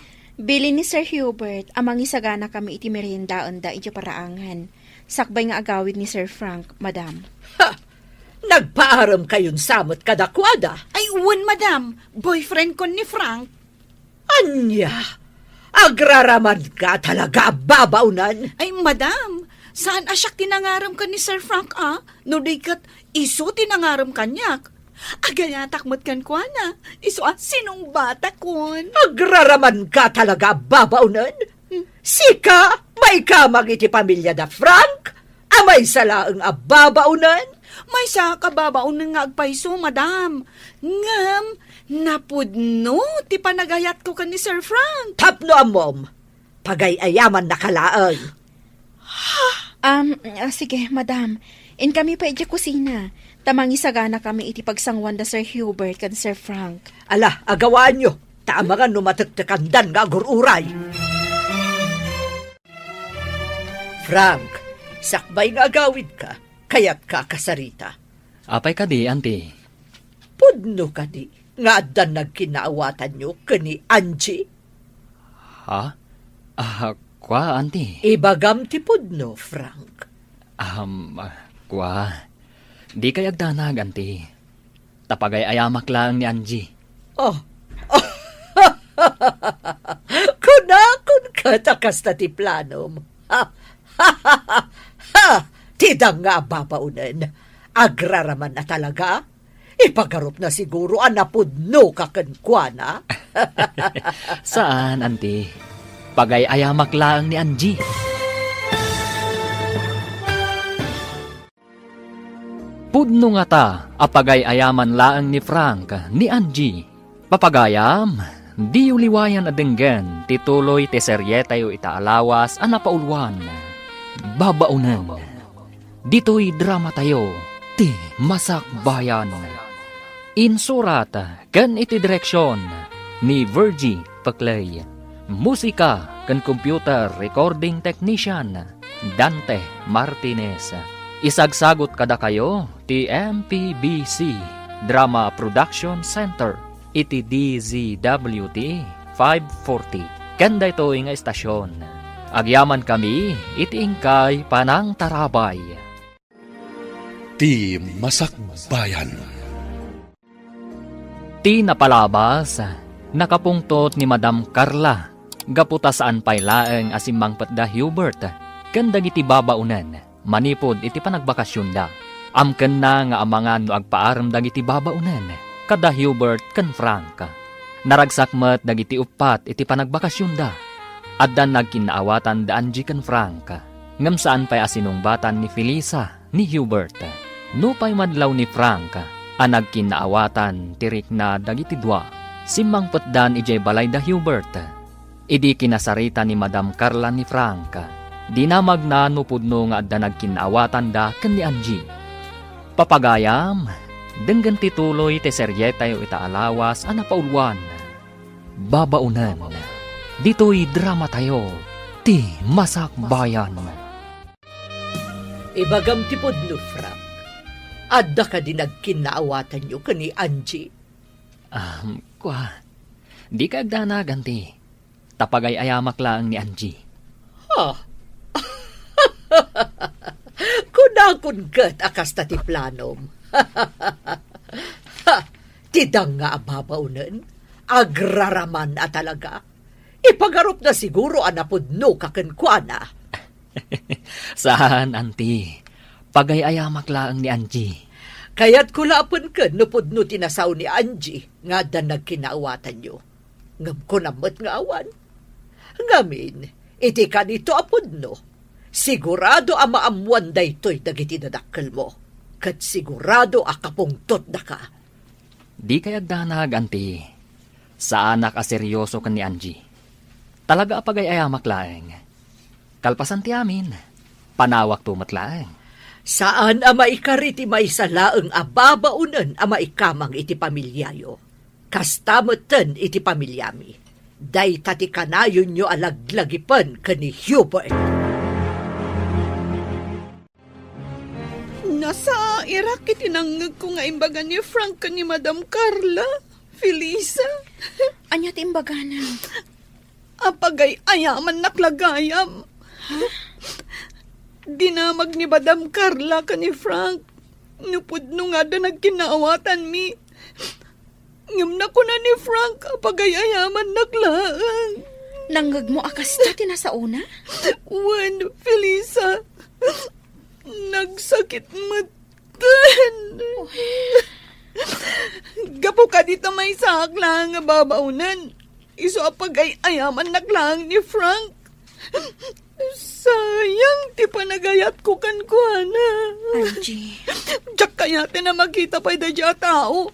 Bili ni Sir Hubert, amang isagana kami iti meriendaon da iti paraangan. Sakbay nga agawid ni Sir Frank, madam. Ha! Nagpaaram kayon samot kadakwada. Ay, uwan, madam. Boyfriend ko ni Frank. Anya! Agraraman ka talaga babaunan. Ay, madam. Saan asyak tinangaram ka ni Sir Frank, No di kat iso tinangaram kanyak. Agayatak kan kwa na. Iso sinong bata kon. Agraraman ka talaga babaunan. Sika, may kamang iti pamilya da Frank. Amay salaang ababaunan. May sa kababaunan nga agpaiso, madam. Ngam, napudno, ti panagayat ko ka ni Sir Frank. Tapno amom, pagayayaman na kalaan. Sige, madam. In kami pa iti kusina. Tamang isagana kami iti pagsangwan da Sir Hubert kan Sir Frank. Ala, agawaan nyo. Taamangan numataktakandan nga agururay. Frank, sakbay nga agawid ka. Kaya't ka kasarita. Apay ka di, auntie. Pudno ka di. Nga adan nagkinaawatan nyo kani Angie. Ha? Kwa, auntie? Ibagam ti pudno, Frank. Kwa. Di kay agdanag, auntie. Tapagay ayamak lang ni Angie. Oh. Kunakun ka takas na ti planom. Ha! Tidang nga babaunan. Agraraman na talaga. Ipagarup na siguro anapudno kakankwana. Saan, auntie? Pagay ayamak lang ni Angie. Pudno nga ta, apagay ayaman laang ni Frank, ni Angie. Papagayam, di uliwayan adenggan, tituloy te seryetayo itaalawas anapaulwan. Babaunan. Dito'y drama tayo, ti Masak Bayan. Insurat, kan iti direksyon, ni Virgie Paclay. Musika, kan computer recording technician, Dante Martinez. Isagsagot kada kayo, ti MPBC, Drama Production Center, iti DZWT 540. Kanda ito nga estasyon. Agyaman kami, iti ingkay Panang Tarabay. Ti Masak Bayan. Ti napalabas, nakapungtot ni Madam Carla, gaputa saan paylaeng asimang patda Hubert, kanda iti babaunan, manipod iti panagbakasyon da. Amken na nga amangan no agpaaram dagiti babaunan, kada Hubert ken Frank. Naragsakmet dagiti upat iti panagbakasyon da. Addan nagkinaawatan da Angie ken Frank, ngem saan pay asinungbatan ni Felisa ni Hubert. No pay madlaw ni Frank, nagkinaawatan tirik na dagiti dua. Simang petdan ijay balay da Hubert. Idi kinasarita ni Madam Carla ni Frank. Dinamag na nupudno nga adda nagkinaawatan da ken ni Angie. Papagayam, denggan tituloy te seryetayo itaalawas anapaulwan. Babaunan. Dito'y drama tayo, ti Masak Bayan. Ibagam ti pudno, Frank. Adda ka din nagkinaawatan nyo ka ni Angie. Kwa, di ka agdanag, auntie. Tapagay ayamak lang ni Angie. Ha? Kunakun kat akas ta ti planom. Tidang nga ababaunan, agraraman at talaga. Ipagarup na siguro anapudno kakankwana. Saan, auntie? Pagay ayamak lang ni Angie. Kaya't kulapan ka nupudno tinasaw ni Angie nga dan nagkinaawatan nyo. Ngam ko namot nga awan. Ngamin, iti ka nito apudno. Sigurado amaamuan da ito'y dagiti dadakkel mo. Kat sigurado akapungtot na ka. Di kay agdanag, auntie. Saan nakaseryoso ka ni Angie? Talaga apagay ayamak laeng. Kalpasan ti amin. Panawak tumatlaeng. Saan ama ikariti may salaang ababaunan ama ikamang iti pamilyayo. Kastamutan iti pamilyami. Day tati kanayon nyo alaglagipan ka ni Hubert. Sa Iraq, itinangag ko nga imbaga ni Frank ni Madam Carla, Felisa. Anya ti imbaga na? Apagay ayaman naklagayam. Dinamag ni Madam Carla ka ni Frank. Nupudno nga da nagkinaawatan mi. Ngam na ko na ni Frank, apagay ayaman naklaan. Nanggag mo akas ta tinasauna? Wan, Felisa. Nagsakit matan. Gapo ka dito may saak lang nga babaunan. Iso apagay ayaman naklang ni Frank. Sayang, ti panagayat ko kan kuana. Angie. Diyak kaya na makita pa da tao.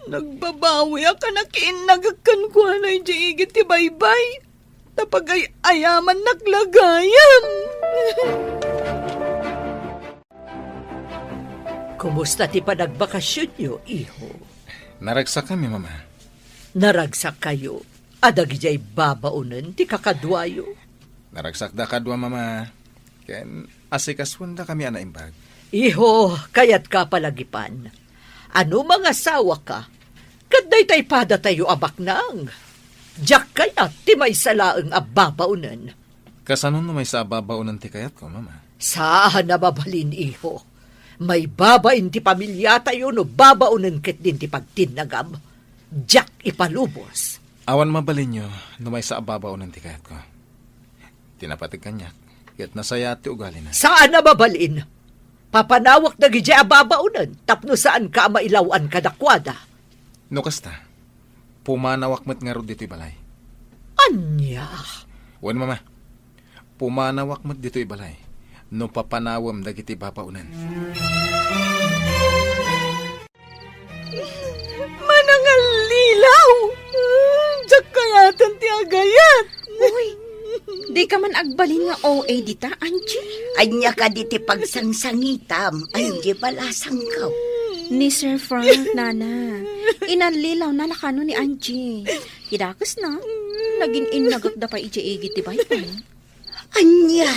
Nagbabawi ka na kiinagagkan kuana di igit ti baybay. Tapagay ayaman naglagayam. Kumusta ti panagbakasyon nyo, iho? Naragsak kami, mama. Naragsak kayo. Adag jay babaunan ti kakadwayo. Naragsak da kadwa, mama. Ken asikaswan da kami anaimbag. Iho, kayat ka palagipan. Ano mga sawa ka? Kaday tay pada tayo abak nang. Diyak kayat ti may salaang ababaunan. Kasanon no may sa babaunan ti kayat ko, mama? Saan nababalin, iho? May babain ti pamilya tayo no babaunan ket din ti pagtinagam. Diyak ipalubos. Awan mabalin nyo no may sa babaunan ti kayat ko. Tinapatig kanyak, ket nasaya ti ugali na. Saan nababalin? Papanawak na gidya ababaunan, tapno saan ka mailawan kadakwada. No kasta, pumanawak met nga ro dito'y balay. Anya? Wan, mama, pumanawak met dito'y balay. No papanawam dagiti babaunan. Manangal lilaw! Diyak kayatan ti agayat. Uy, di ka man agbalin nga OA dita, Angie. Anya ka di ti pagsangsangitam, Angie balasang ka. Ni Sir Frank, nana. Inanlilaw na lakano ni Angie. Hidakas na. Naging inagak da pa iji-igi ti baypay. Anya?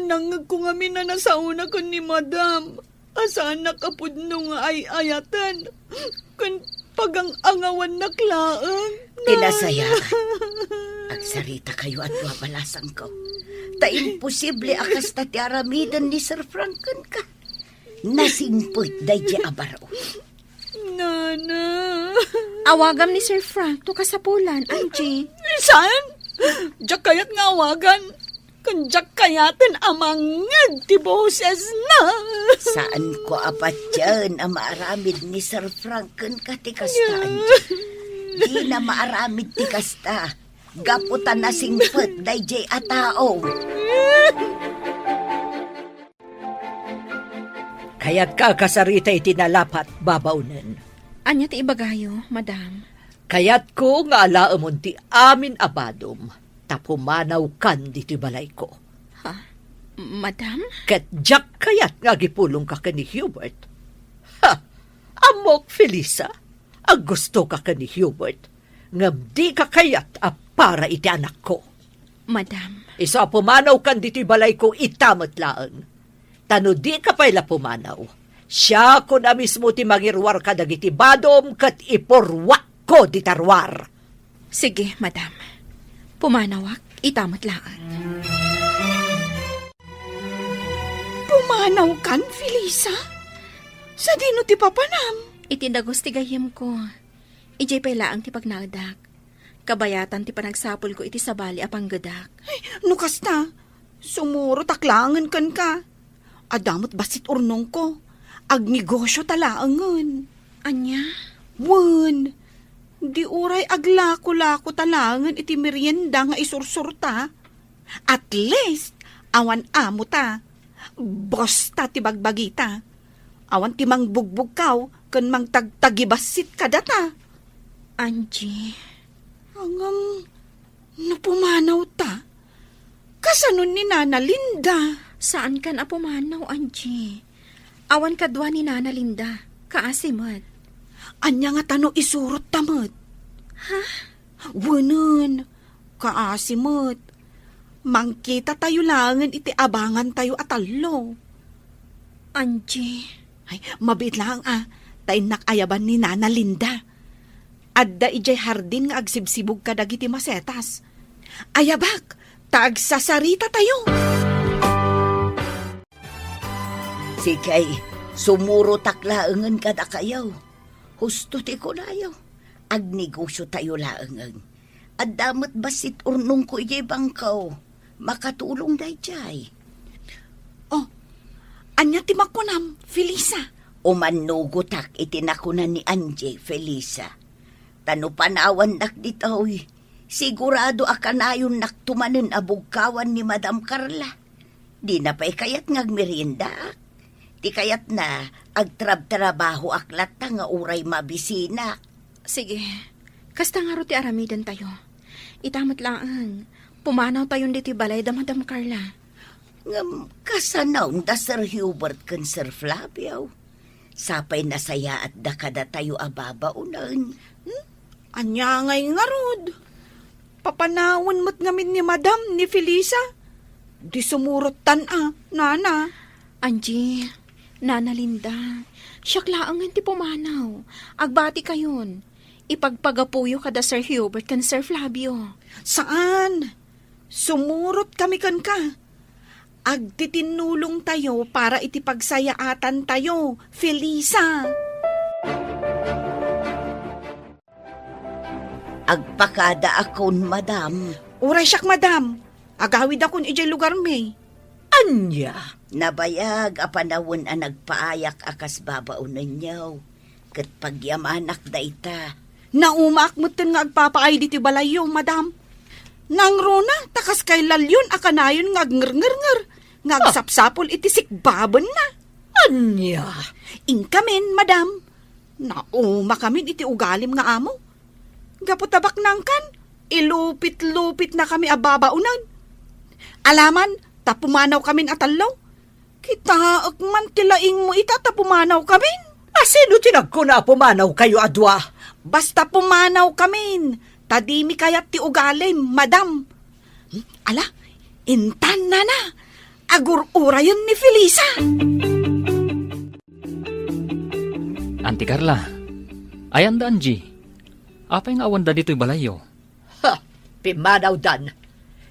Nangag ko nga na sa una ko ni Madam. Asaan nakapudno nga ay ayatan. Kan pagang angawan naklaan. Tinasaya. Agsarita kayo at wabalasang ko. Ta imposible akas ta ti aramidan ni Sir Franken ka. Nasimput day di abaro. Nana. Awagam ni Sir Frank to kasapulan, Angie. Saan? Diyak kayat nga awagan. Kan diyak kayatan amangad ti boses na. Saan ko apat yan ang maaramid ni Sir Franken ka ti kasta, Angie? Di na maaramid ti kasta. Gaputan na singput day di atao. Kaya't kakasarita itinalapat babaunan. Anya ti ibagayo, madam? Kaya't ko nga alaamon ti amin abadom, tapumanaw kan dito'y balay ko. Ha? Madam? Ket diyak kayat nga gipulong ka ni Hubert. Ha! Amok, Felisa, ang gusto ka ni Hubert, ngam di ka kayat para iti anak ko. Madam? Isa pumanaw kan dito'y balay ko itamot laang. Tano di ka pa'y lapumanaw. Siya ko na mismo ti mangirwar ka dagiti badom kat iporwak ko di tarwar. Sige, madam. Pumanawak, itamot laan. Pumanaw kan, Felisa? Sa dino ti papanam? Itindagos ti gayem ko. Ijay pa'y laang ti pagnagdak. Kabayatan ti panagsapol ko iti sabali apang gadak. Ay, nukas na. Sumuro taklangan kan ka. Adamot basit urnong ko. Agnegosyo talaangan. Anya? Wan. Di uray aglako-lako talangan iti merienda nga isursurta. At least, awan amo ta. Bosta ti bagbagita. Awan ti mangbugbog kaw, kan mang tagtagibasit ka data. Angie. Angam, napumanaw ta. Kasanon ni Nana Linda. Saan kan apumanaw, Angie? Awan kadwa ni Nana Linda. Kaasimot. Anya nga tano isurot tamot. Ha? Wanan. Kaasimot. Mangkita tayo langan iti abangan tayo atalo. Angie. Ay, mabit lang tay nakayaban ni Nana Linda. Adda ijay hardin nga agsibsibog ka dagiti masetas. Ayabak, taagsasarita tayo. Sikay, sumuro taklaangan kada kayaw. Husto ti ko layaw. Agnegosyo tayo laangan. At damat basit urnong ko ijay bangkaw. Makatulong day jay. Oh, anya ti makunam, Felisa. Umanugutak itinakunan ni Angie, Felisa. Tano panawan nak ditoy. Sigurado akanayon naktumanen abugkawan ni Madam Carla. Di na pa'y kayat ngagmerienda. Di kayat na agtrab-trabaho aklat nga uray mabisina. Sige, kasta nga ro ti aramidan tayo. Itamat lang, pumanaw tayon diti balay da Madam Carla. Ngam kasanaw da Sir Hubert kan Sir Flavio. Sapay nasaya at dakada tayo ababaunan. Anya ngay nga rod. Papanawan mo't ngamin ni Madam ni Felisa. Di sumurot Nana. Angie, Nana Linda, syaklaangan ti pumanaw. Agbati kayon. Ipagpagapuyo kada Sir Hubert kan Sir Flavio. Saan? Sumurot kami kan ka. Agtitinulong tayo para itipagsayaatan tayo, Felisa. Agpakada akon, Madam. Uray siyak, Madam. Agawid akon ijay lugar may. Anya? Nabayag apanawon ang nagpaayak akas babaunan niyaw. Kat pagyamanak da ita. Naumak mo nga agpapaay diti balayo, Madam. Nang rona, takas kay lalyon akanayon ngagnger-nger. Ngagsapsapol iti sikbabon na. Anya? Inkamin, Madam. Nauma kami iti ugalim nga amo. Gaputabak nangkan, ilupit-lupit na kami ababaunan. Alaman, tapumanaw kamin atalaw. Kita man tilaing mo ita tapumanaw kamin. Sino tinagko na pumanaw kayo adwa? Basta pumanaw kamin. Tadimi kayat ti ugalim, Madam. Ala, intan na. Agur-urayan ni Felisa. Auntie Carla, ayan da Angie. Apay nga awan da dito'y balayo? Pimanaw dan.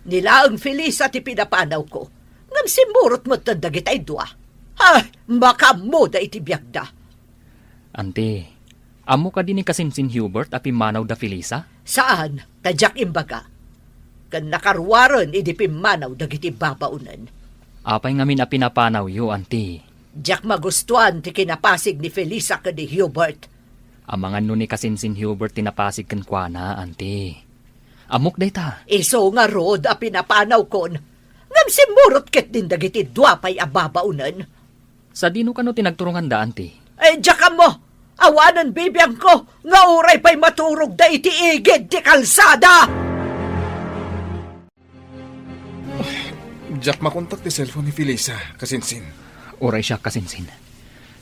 Nila ang Felisa ti pinapanaw ko. Ngam simurot mo tandagit ay dua. Makamu da iti biyagda. Auntie, amo ka din ni kasinsin Hubert a pimanaw da Felisa? Saan? Tadyak imbaga. Kan nakarwaran idi pimanaw dagiti babaunan. Apay nga min a pinapanaw yo, Auntie. Diyak magustuhan ti kinapasig ni Felisa ka ni Hubert. Amangan nun ni kasinsin Hubert tinapasig kan kwa na, Auntie. Amok day ta. Iso nga rod a pinapanaw kon. Ngam simurot ket din dagiti duapay ababaunan. Sa dino ka no tinagturungan da, Auntie? Diyak mo! Awanan bibiyang ko! Nga uray pa'y maturog da iti igid di kalsada! Jack, makontak ti cellphone ni Felisa, kasinsin. Uray siya, kasinsin.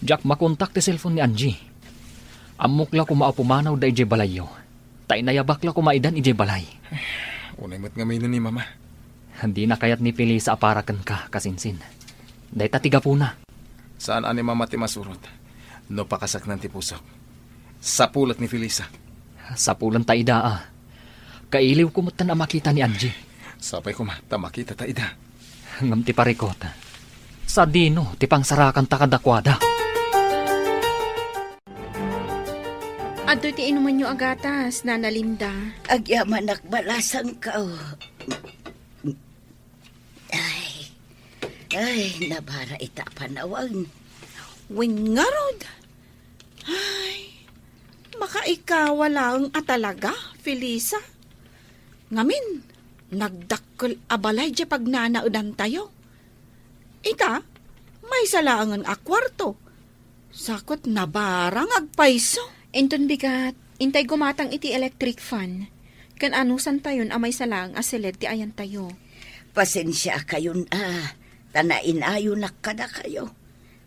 Jack, makontak ti cellphone ni Angie. Amok la kumaapumanaw da ijay balayo. Tainayabak la kumaidan ijay balay. Unay mat nga may ni Mama. Hindi na kayat ni Felisa aparakan ka, kasinsin. Day tatiga po na. Saan ani Mama ti masurot? No pakasak ng ti pusok. Sa pulat ni Felisa. Sa pulan ta ida. Kailiw kumutan na makita ni Angie. Sapay ko ta makita ta ida. Ngam ti parikot. Sa dino ti pangsarakan ta kadakwada. Adoy ti inuman nyo agatas, Nana Linda. Agyaman balasang ka. Ay, nabara ita panawang. Wingarod. Ay, makaikawa lang talaga, Felisa. Ngamin, nagdakkel abalay di pag nanaudan tayo. Ita, may salangan a kwarto. Sakot na barang agpaiso. Inton bigat, intay gumatang iti electric fan. Kan anusan tayon amay salang asilid ti ayan tayo. Pasensya kayon tanain ayo nakada kayo.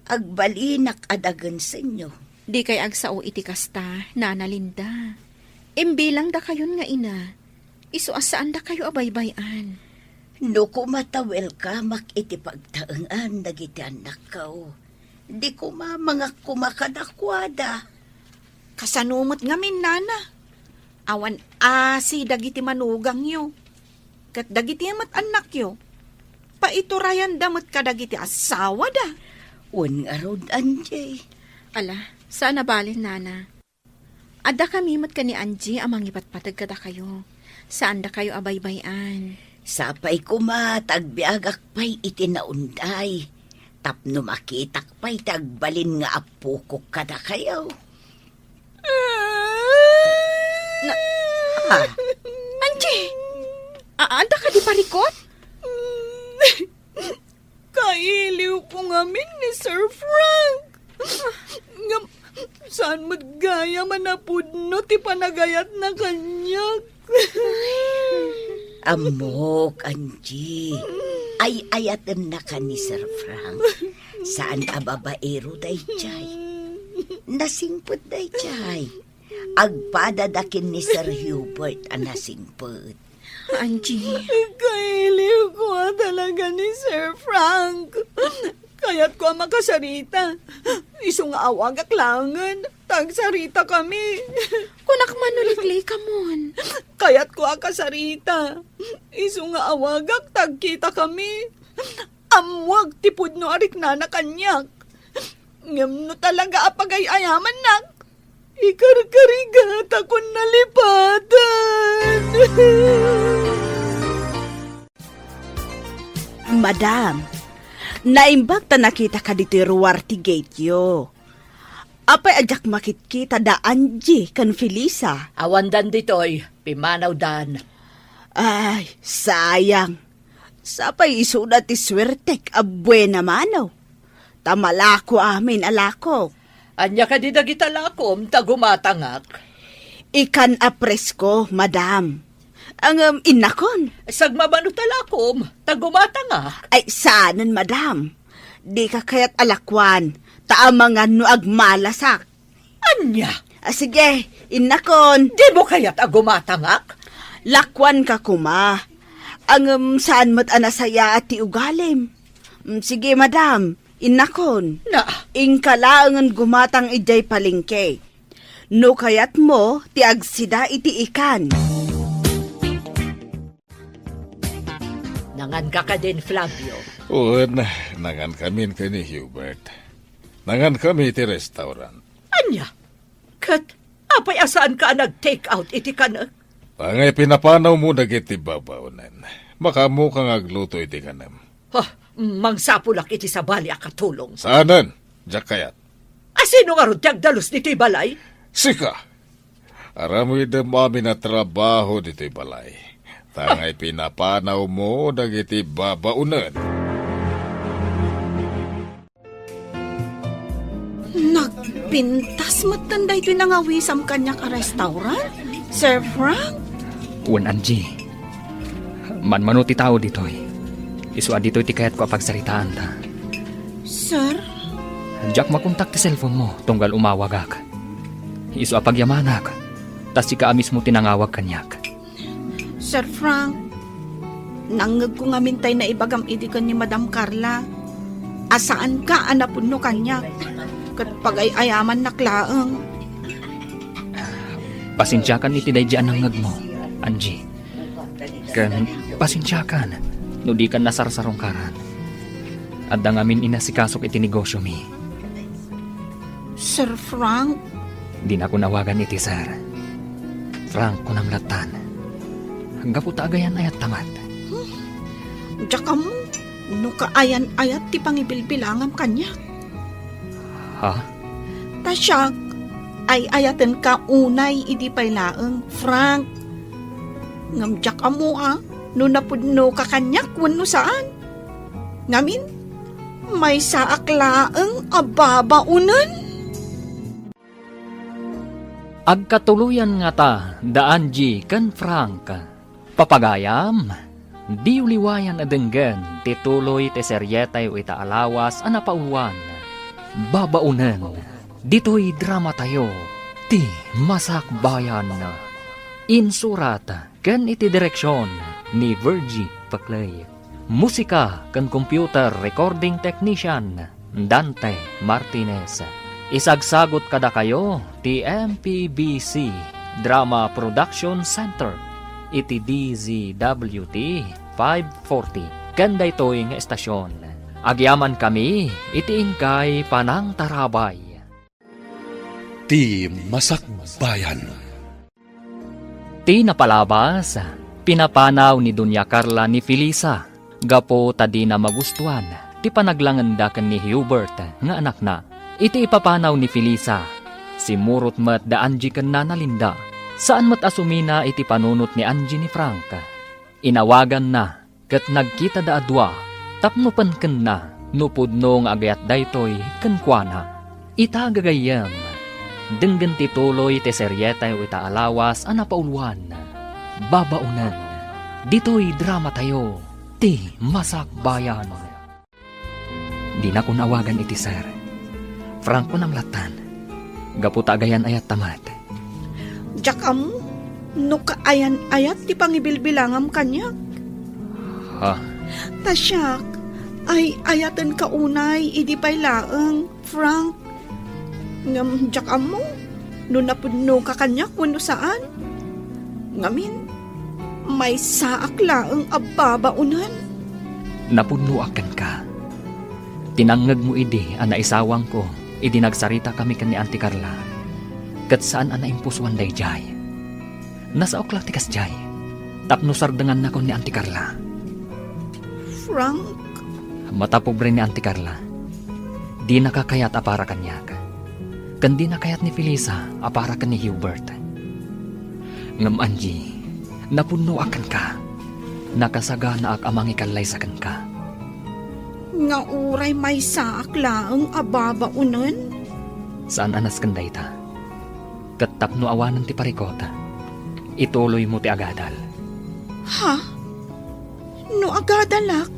Agbalinak adagan sa inyo. Di kay agsao iti kasta, Nana Linda. Imbilang da kayon nga ina. Isu asaan da kayo abaybayan. No kumatawel ka mak iti pagtaangan dagiti anak kao. Di ko mga kumakadakwada. Kasanumot ngamin, nana. Awan asi dagiti manugang yo. Kat dagiti amat anak yo. Paiturayan damot ka dagiti asawa da. Un nga rod, Anjay. Ala, saan nabalin, nana? Ada kami mat ka ni Angie amang ipatpatag kada kayo. Saan da kayo abaybayan? Sapay tagbiagak pa'y itinaunday. Tapno makitak pa'y tagbalin nga apukok kada kayo. Angie! Anda ka di parikot? Kailiw ko ngamin ni Sir Frank. Saan magaya manapudno ti panagayat na kanyak? Amok, Angie. Ay ayatan na ka ni Sir Frank. Saan ababaero day chay? Nasingput day chay. Agpadadakin ni Sir Hubert ang nasingput. Angie. Kailiw ko talaga ni Sir Frank. Kaya't ko makasarita. Iso nga awag aklangan. Tagsarita kami. Kunak manulikli ka mon. Kaya't ko akasarita. Iso nga awagak tagkita kami. Amwag tipud no arik na kanyak. Ngam no talaga apagay-ayaman nak. Ikarkarigat ako nalipatan. Madam, naimbag ta nakita ka dito ruwarti gate yo. Apay ajak makitkita da Angie kan Felisa. Awandan ditoy, pimanaw dan. Ay, sayang. Sapay isuda ti swertek abuena manaw. Tamalako amin alako. Anya ka di dagita lakom, tagumatangak. Ikan apresko, madam. Ang inakon. Sagmabano talakom, tagumatangak. Ay, saanan, madam. Di ka kaya't alakwan, taamangan no agmalasak. Anya? Sige, inakon. Di mo kaya't agumatangak? Lakwan ka kuma. Ang saan mo't anasaya at tiugalim. Sige, madam. Inakon, na ingkalaangan gumatang ijay palingke. No kayat mo, ti agsida iti ikan. Nangan ka din, Flavio. Un, nangan kami ni Hubert. Nangan kami iti restaurant. Anya? Kat, apay asaan ka nag-take out iti kanak? Pangay pinapanaw mo dagiti babaunan. Makamu kang agluto iti kanam. Mangsapulak iti sa bali akatulong. Saanan? Diyak kayat. Asino nga ron tiyagdalos dito'y balay? Sika. Aramoy damami na trabaho dito'y balay. Tangay pinapanaw mo dagiti babaunan. Nagpintas matanda ito'y nangawisam kanya ka restaurant? Sir Frank? Wan Angie. Manmanuti tao dito'y. Iswa dito iti kayat ko pagsaritaan ta. Sir? Diyak makontak ti cellphone mo, tunggal umawagak. Iswa pagyamanak, tas si ka amis mo tinangawag kanyak. Sir Frank, nangag ko nga mintay na ibagam idikan ni Madam Carla. Asaan ka anapun no kanyak? Kat pagay-ayaman naklaang. Pasensyakan iti daydyan ang ngag mo, Angie. Kan pasensyakan. No di ka nasarsarong karan. At dangamin inasikasok iti negosyo mi. Sir Frank? Di na ko nawagan iti sir. Frank ko nang latan. Hangga po taagayan ayat tamat. Diyak mo, no kaayan-ayat ti pangibilbilangam kanya. Ha? Tasyak, ay ayatan ka unay idi paylaang Frank. Ngamdiyak mo no napudno ka kanyak wano saan. Ngamin, may saaklaang ababaunan. Agkatuluyan nga ta, da Angie kan Frank. Papagayam, di uliwayan adenggan, tituloy te seryetay o itaalawas anapauwan. Babaunan, dito'y drama tayo, ti masakbayan. Insurat, kan iti direksyon, ni Virgie Paclay. Musika kan computer recording technician Dante Martinez. Isagsagot kada kayo ti MPBC Drama Production Center iti DZWT 540 kanda ito'y nga estasyon. Agyaman kami iti ingkay Panang Tarabay. Ti Masakbayan. Ti napalabas, pinapanaw ni Dunya Carla ni Felisa, gapo tadi na magustuhan, ti panaglangandakan ni Hubert nga anak na. Iti ipapanaw ni Felisa, si Murot mat da Angie kan nanalinda, saan mat asumina iti panunot ni Angie ni Frank. Inawagan na, kat nagkita da adwa, tapnupan ken na, nupudno nga agayat daytoy ken kuana. Itagagayam, denggen ti tuloy ti seryetay o itaalawas ana pauluan. Babaunan, dito'y drama tayo, ti Masakbayan. Di na ko nawagan iti sir. Frank ko namlatan. Gaputa agayan ayat tamat. Jakam, no kaayan-ayat ti pangibilbilangam kanya. Ha? Tasyak, ay ayatan ka unay, idi pa'y laang, Frank. Ngam, jakam mo, no napudno ka kanya kung saan. Ngamin, may saak laang ababaunan. Napudno akan ka. Tinangag mo idi, ana isawang ko, idi nagsarita kami kan ni Auntie Carla. Kat saan ana impusuan day jay. Nasa oklak tikas jay. Tapno sardangan na ko ni Auntie Carla. Frank? Matapobre ni Auntie Carla. Di nakakayat apara kanyak. Kan di nakayat ni Felisa apara kan ni Hubert. Ngam Angie, napuno akan ka. Nakasaga na ak amang ikalay sa kan ka. Nga uray may saak laang ababaunan? Saan anas kanday ta? Katapno awanan ti parikota. Ituloy mo ti agadal. Ha? No agadalak?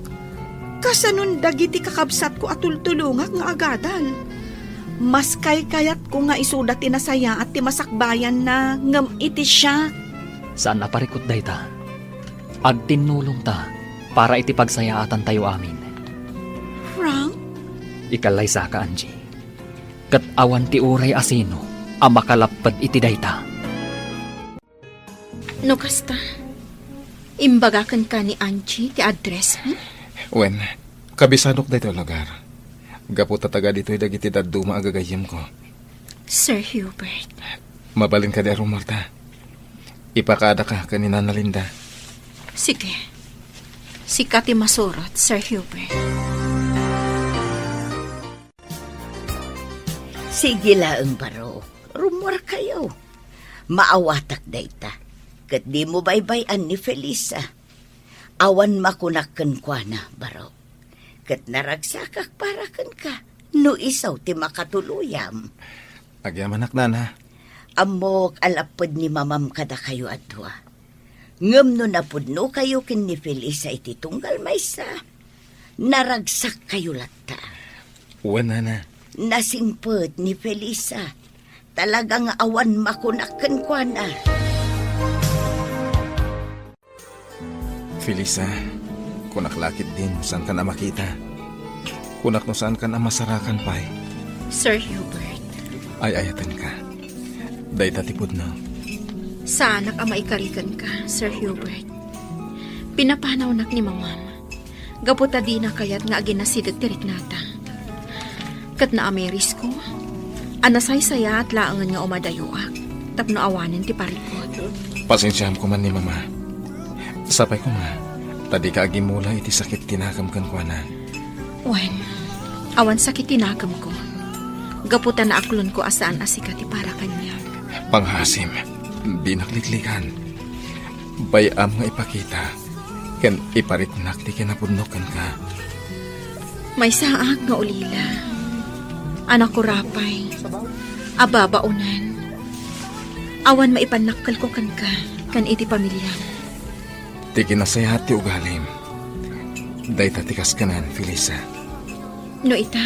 Kasanun dagiti kakabsat ko atultulungak nga agadal. Mas kayat ko nga isuda ti nasaya at ti Masakbayan na ngam iti siya. Saan aparikot day ta? Agtinulong ta para iti pagsayaatan tayo amin. Frank? Ikalay sa ka, Angie. Kat awan ti uray asino, ang makalapad iti dayta. No kasta, imbagakan ka ni Angie ti address mo? Wen, kabisanok dito lugar. Gapu tataga dito'y dagiti daduma agagayim ko. Sir Hubert. Mabalin ka di Marta. Ipakada ka kanina na Linda. Sige. Sikat ti masurot, Sir Hubert. Sige laang baro. Rumor kayo. Maawatak dayta. Kat di mo baybayan ni Felisa. Awan makunakan kwa na baro. Kat naragsakak para kan ka. No isaw ti makatuluyam. Agyamanak nana. Amok alapod ni mamam kada kayo adwa. Ngam no napudno kayo kin ni Felisa iti tunggal maysa. Naragsak kayo lata. Uwan nana. Nasingpot ni Felisa. Talagang awan makunakan kwa na. Felisa, kunak lakit din saan ka na makita. Kunak no saan ka na masarakan pa'y. Sir Hubert. Ay ayatan ka. Day tatipod no. Sana ka maikarikan ka, Sir Hubert. Pinapanaw nak ni mamam. Gaputa di na kayat nga aginasidag tirik nata. Kat na ameris ko. Anasay saya at laangan nga umadayuak. Tapno awanin ti parikot. Pasensyam ko man ni mama. Sapay ko ma. Tadi ka agimula iti sakit tinakam kan kwa na. Wen, awan sakit tinakam ko. Gaputa na aklon ko asaan asikati para kanya. Panghasim, di nakliklikan. Bayam nga ipakita. Ken iparitnak ti kinapunokan ka. May saag nga ulila. Anak ko rapay. Ababaunan. Awan maipanakal ko kan ka. Kan iti pamilya. Ti kinasayat ti ugalim. Day tatikas kanan, Felisa. No ita.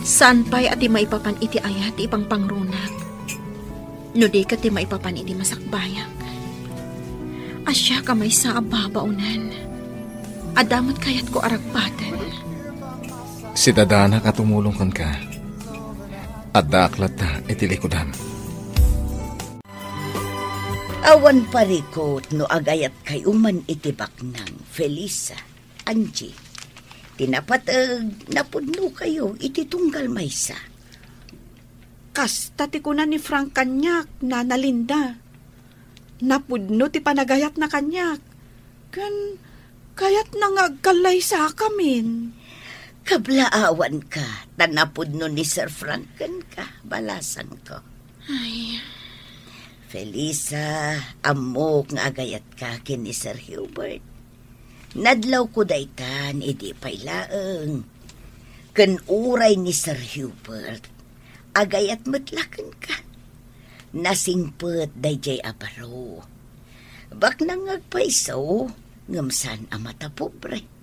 Saan pa'y ati maipapan iti ayat ipang pangrunag. No di ka ti maipapan iti Masakbayak. Asya ka may sa ababaunan. Adamot kayat ko aragpatan. Si dadana ka tumulong kan ka. At daaklat ta itilikudam. Awan parikot no agayat kay uman itibak ng Felisa, Angie. Tinapatag napudno kayo ititunggal maysa. Kasta ti kuna ni Frank kanyak, Nana Linda. Napudno ti panagayat na kanyak. Kayat nangagkalay sa kamin. Kablaawan ka, tanapudno ni Sir Franken ka, balasan ko. Ay, Felisa, amok nga agayat ka kin ni Sir Hubert. Nadlaw ko daytan, idi pay laeng. Ken uray ni Sir Hubert, agayat matlaken ka. Nasingpet dayjay aparo. Bak nangagpaiso, ngamsan amata pobre.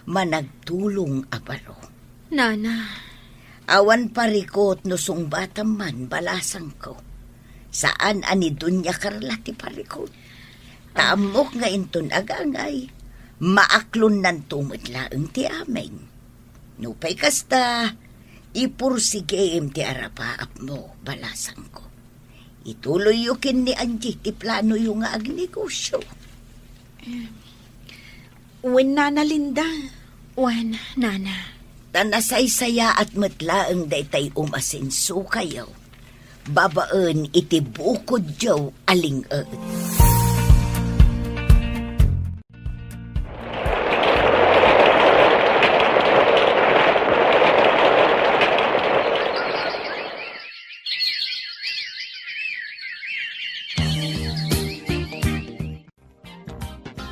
Managtulong aparo. Nana. Awan parikot no sungbatam man balasang ko. Saan ani dunya karla ti parikot. Taamok nga inton agangay. Maaklon nan tumadlaeng ti amin. Nupay kasta, ipursigem ti arapaap mo balasang ko. Ituloy yukin ni Angie ti plano yung nga agnegosyo. Wen Nana Linda. Wen, Nana. Tanasaysaya at matlaang daytay umasinso kayo. Babaan iti bukod jaw aling-eet.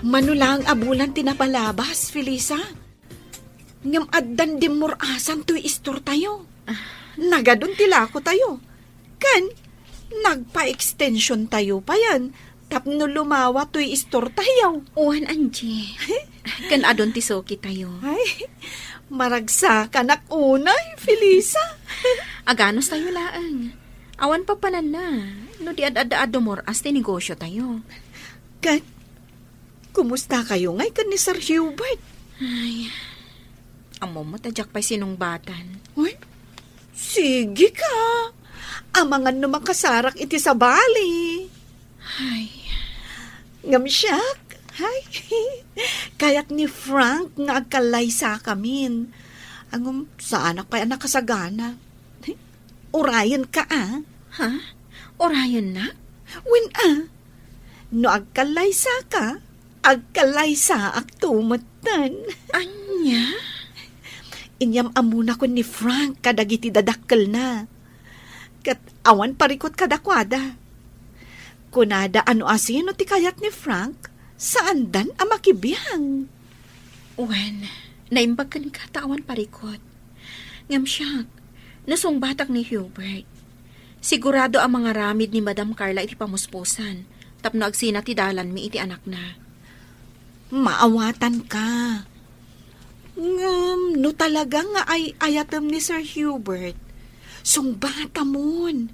Manulang abulan tinapalabas, Felisa. Ngam addan dimurasan to'y istor tayo. Nagadun tilako tayo. Kan, nagpa-extension tayo pa yan. Tapno lumawa to'y istor tayo. Uwan, Angie. Kan adon ti soki tayo. Ay, maragsa kanak unay, Felisa. Aganos tayo laang. Awan pa panan na. No di ad-ad dumoras ti negosyo tayo. Kan, kumusta kayo ngay kan ni Sir Hubert? Ay, amo mo tadyak pa'y sinungbatan. Uy, sige ka. Amangan naman kasarak iti sa bali. Ay. Ngam siyak. Ay. Kayat ni Frank nga agkalay sa kamin. Angum, saan kaya nakasagana? Urayan ka Ha? Urayan na? Win no agkalay sa ka, agkalay sa aktumatan. Anya? Inyam amuna ko ni Frank kadagiti dadakkel na. Kat awan parikot kadakwada. Kunada ano asino ti kayat ni Frank, saan dan amakibiyang? Wen, naimbag ka ni katawan parikot. Ngam siyak, nasungbatak ni Hubert. Sigurado ang mga ramid ni Madam Carla iti pamuspusan, tapno agsina ti dalan mi iti anak na. Maawatan ka. No talaga nga ay ayatem ni Sir Hubert. Sungbata mon.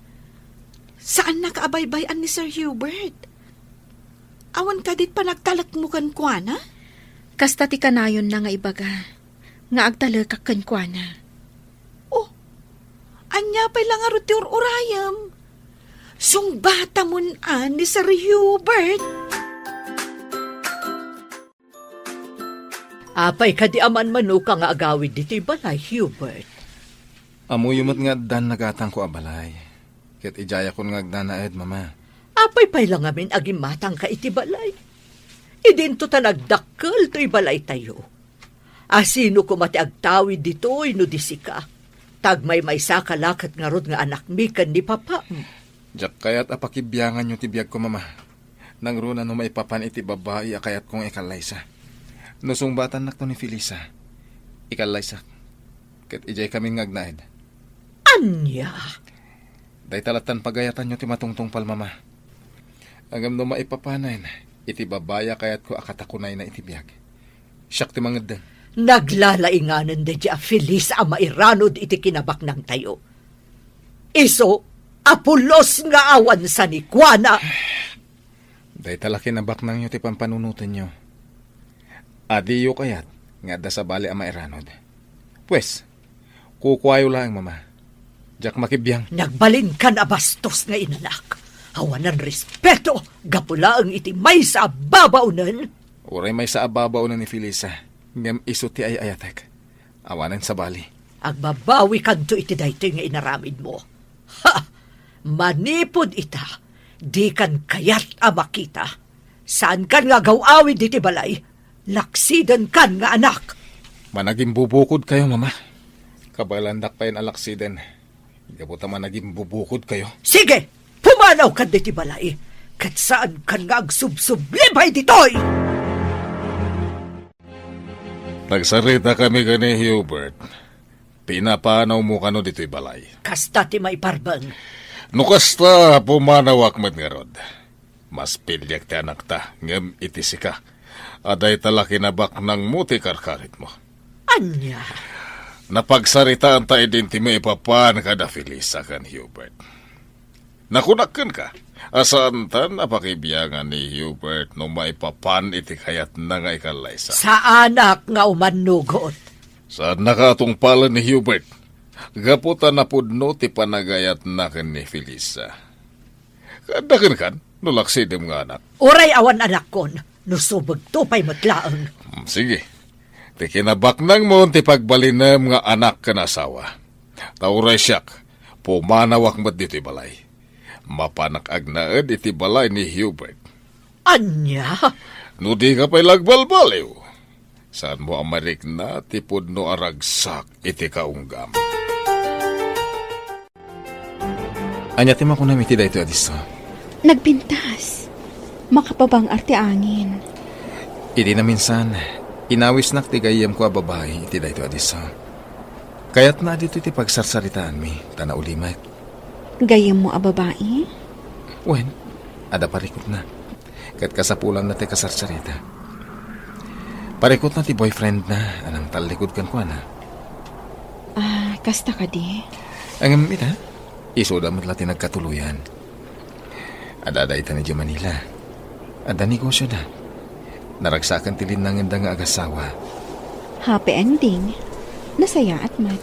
Saan nakaabaybayan ni Sir Hubert? Awan ka dit pa nagtalakmukan kwa na? Kasta ti kanayon na nga ibaga, nga agtalakak kan kwa na. Oh, anya pa lang aruti urayam. Sungbata mon ni Sir Hubert. Apay kadi aman manuka nga agawid dito balay, Hubert. Amo yumat nga dan nagatang ko abalay. Ket ijaya kon nga agdanaed, mama. Apay pay lang amin aging matang ka iti balay. Idinto ta nagdakkel to'y balay tayo. Asino ko mati agtawid dito'y no disika. Tagmay maysa kalakat nga rod nga anak mi kan ni papa. Jak kayat apakibyangan nyo tibiyag ko, mama. Nang runa no maipapan iti babae akayat kong ikalaysa. Nusungbatan nak to ni Felisa. Ikalaysa. Ket ijay kaming ngagnaed. Anya? Day talatan pagayatan nyo ti matungtong pal, mama. Agam no maipapanan, iti babaya kayat ko akatakunay na itibiyag. Siyak ti mangedden. Naglalainganan de di a Felisa a mairanod iti kinabak ng tayo. Iso, apulos nga awan sa nikwana. Day talaki na bak nang nyo ti pampanunutan nyo. Adiyo kayat, nga da sa bali a mairanod. Pues, Kukwayo lang, mama. Jak makibiyang. Nagbalin ka na bastos nga inanak. Hawanan respeto, gapula ang itimay sa babaunan. Uray may sa ababaw na ni Felisa. Ngam isuti ay ayatek. Awanan sa bali. Agbabawi kanto iti daytoy nga inaramid mo. Ha! Manipod ita. Di kan kayat amakita. Saan kan nga gawawid iti balay? Laksidan kan nga anak. Managing bubukod kayo, mama. Kabalandak pa yun alaksiden. Gabuta managing bubukod kayo. Sige! Pumanaw kan diti balay. Kat saan kan nga agsubsublibay ditoy? Nagsarita kami gani, Hubert. Pinapanaw mo kano dito'y balay. Kasta ti may parbang. No kasta pumanawak mat nga rod. Mas pilyak ti anak ta, ngam itisi ka. Aday tala kinabak ng muti karkarit mo. Anya? Napagsaritaan tayo din ti may ipapan kada Felisa kan Hubert. Nakunakan ka. Asaan tan napakibiyangan ni Hubert no maipapan iti kayat na nga ikalaysa. Sa anak nga umanugot. Saan nakatungpalan ni Hubert? Gaputan na pudno ti panagayat na kan ni Felisa. Kadakan kan, nulaksidem nga anak. Uray awan anak kon, nusubag to pa'y matlaang. Sige, ti kinabak nang mo ti pagbalinem nga anak kanasawa. Tauray siyak, pumanawak mat dito'y balay. Mapanak agnaed iti balay ni Hubert. Anya? No di ka pa'y lagbalbaliw. Saan mo amarik na tipod no aragsak iti kaunggam. Anyatim ako namin ti dayto adiso. Nagpintas. Makapabang arte angin. Idi na minsan, inawis nak ti gayam ko a babae iti dayto adiso. Kaya't na dito iti pagsarsaritaan mi, tana ulimat. Gayam mo a babae? Wen, ada parikot na. Kat kasapulan na ti kasarsarita. Parikot na ti boyfriend na, anang talikod kan ko na. Kasta ka di? Ang ita, isoda mo't lati nagkatuluyan. Ada ita na di Manila. Ada negosyo na. Naragsakan tilin ng indang agasawa. Happy ending. Nasaya at mat.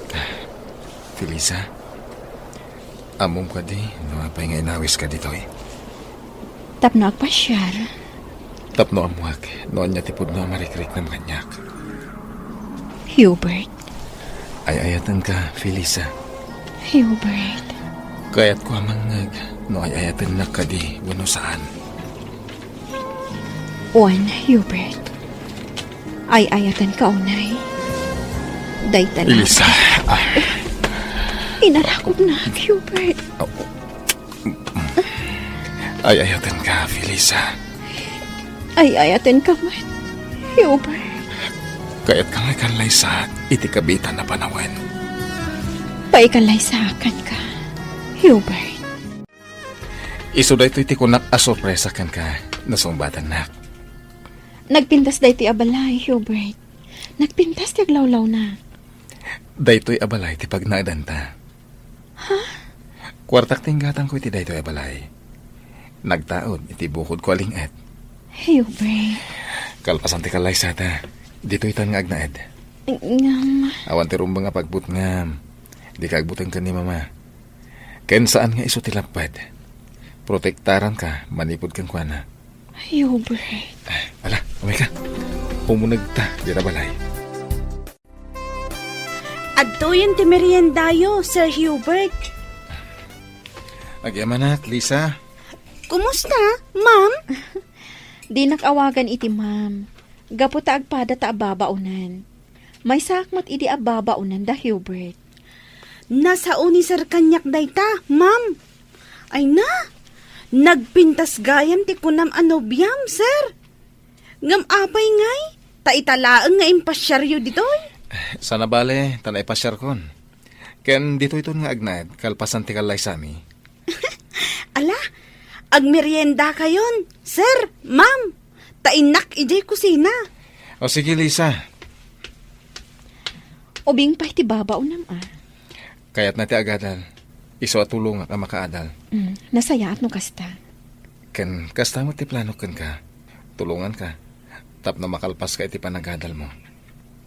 Felisa, amom ka di, no apay nga inawis ka dito eh. Tapno agpasyar. Tapno amuak, noon niya tipod no marikrik ng kanyak. Hubert. Ay ayatan ka, Felisa. Hubert. Kaya't ko amangag, no ay ayatan na ka di, wano saan. Hubert. Ay ayatan ka unay. Daytan. Felisa. Inarakot na, Hubert. Ay ayatan ka, Felisa. Ay ayatin ka man, Hubert. Kaya't ka nga kanlay sa iti kabitan na panawan. Paikanlay sa akan ka, Hubert. Iso da ito iti kunak asorpresa kan ka, nasumbatan na. Nagpintas da iti abalay, Hubert. Nagpintas ti aglawlaw na. Da ito'y abalay ti pagnadanta. Ha? Kwartak tinggatan ko iti da ito'y abalay. Nagtaod iti bukod ko alingat. Hubert. Kalpasan ti kalay sa ta. Dito itan nga agnaed. Awan ti rumbang nga pagbut nga. Di kagbutan ka ni mama. Ken saan nga iso tilapad. Protektaran ka, manipod kang kuana. Hubert. Ala, umay ka. Umunag ta, di na balay. Adtoyin ti meriendayo, Sir Hubert. Nagyamanak, Lisa. Kumusta, ma'am? Di nakawagan iti ma'am. Gaputa agpada ta ababaunan. May sakmat iti ababaunan da Hubert. Nasa uni sir kanyak dayta, ma'am. Ay na, nagpintas gayam ti kunam anobyam, sir. Ngam apay ngay, taitalaang nga impasyaryo ditoy. Sana bale, tanay pasyar kon. Ken dito ito nga agnad, kalpasan ti kalay sami. Ala, agmerienda kayon, sir, ma'am. Tainak ijay kusina. O sige, Lisa. Ubing pa iti babaunan Kaya't na ti agadal. Iso at tulong ka makaadal. Nasaya at no kasta. Ken kasta mo ti plano ken ka. Tulungan ka. Tap na makalpas ka iti panagadal mo.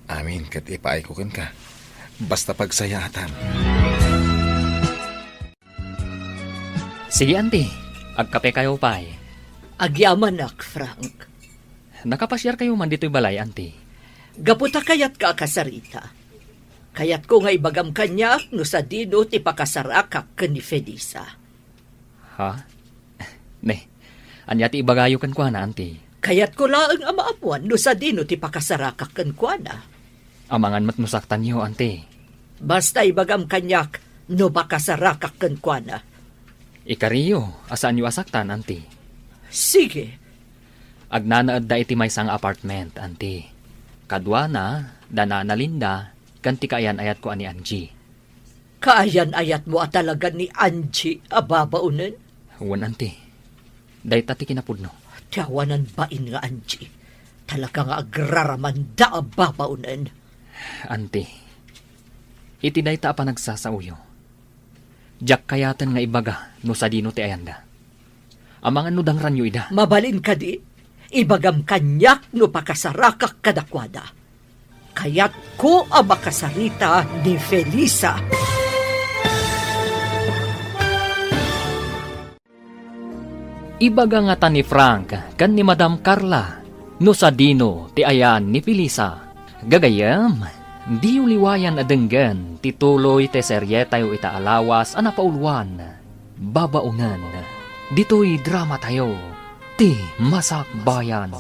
Amin kat ipaay ko ken ka. basta pagsayatan. Sige, auntie. Agkape kayo pa'y. Agyaman nak, Frank. Nakapasyar kayo man dito'y balay, auntie. Gaputa kayat ka kasarita. Kayat ko nga ibagam kanya no sa dino ti pakasarakak ka ni Felisa. Ha? Ne, anya ti ibagayo kan kwa na, auntie. Kayat ko laang amaapuan no sa dino ti pakasarakak kan kwa na. Amangan matnusaktan niyo, auntie. Basta ibagam kanyak no pakasarakak kan kwa na. Ikariyo, asaan niyo asaktan, auntie? Sige. Agnanaad da iti may sang apartment, auntie. Kadwa na, danana Linda, kanti kaayan ayat ko ani Angie. Kaayan ayat mo talaga ni Angie, ababaunan? Huwan, auntie. Day tati kinapudno. Tiyawanan bain nga Angie. Talaga nga agraraman da ababaunan. Auntie, iti day ta pa nagsasauyo. Jak kayatan nga ibaga no sa dino ti ayanda. Amangan no dangran yo ida. Mabalin ka di, ibagam kanyak no pakasarakak kadakwada. Kayat ko ang makasarita ni Felisa. Ibaga nga ta ni Frank kan ni Madam Carla no sa dino ti ayan ni Felisa. Gagayam, di uliwayan adenggan tituloy te seryetayo itaalawas anapauluan. Babaunan, dito'y drama tayo, ti Masak Bayan.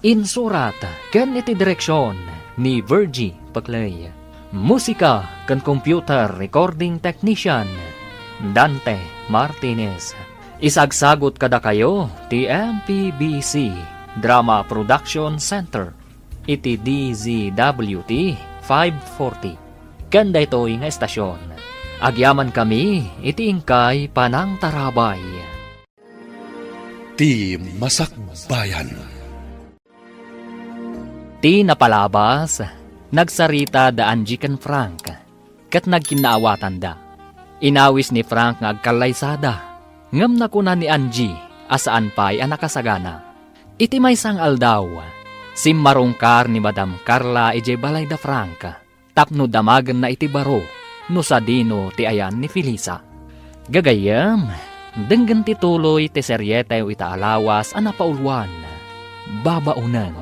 Insurat ken iti direksyon ni Virgie Paclay. Musika ken computer recording technician Dante Martinez. Isagsagot kada kayo ti MPBC Drama Production Center iti DZWT 540. Kanda ito'y nga estasyon. Agyaman kami iti ingkay Panang Tarabay. Ti Masak Bayan. Ti napalabas, nagsarita da Angie ken Frank, kat nagkinaawatan da. Inawis ni Frank nga agkalaysada, ngam na kuna ni Angie, asaan pa'y anakasagana. Iti may sang aldaw, simmarungkar ni Madam Carla ije balay da Frank, tapno damagan na iti baro, no sa dino ti ayan ni Felisa. Gagayam, denggan ti tuloy ti seryetayo itaalawas anapauluan. Babaunan,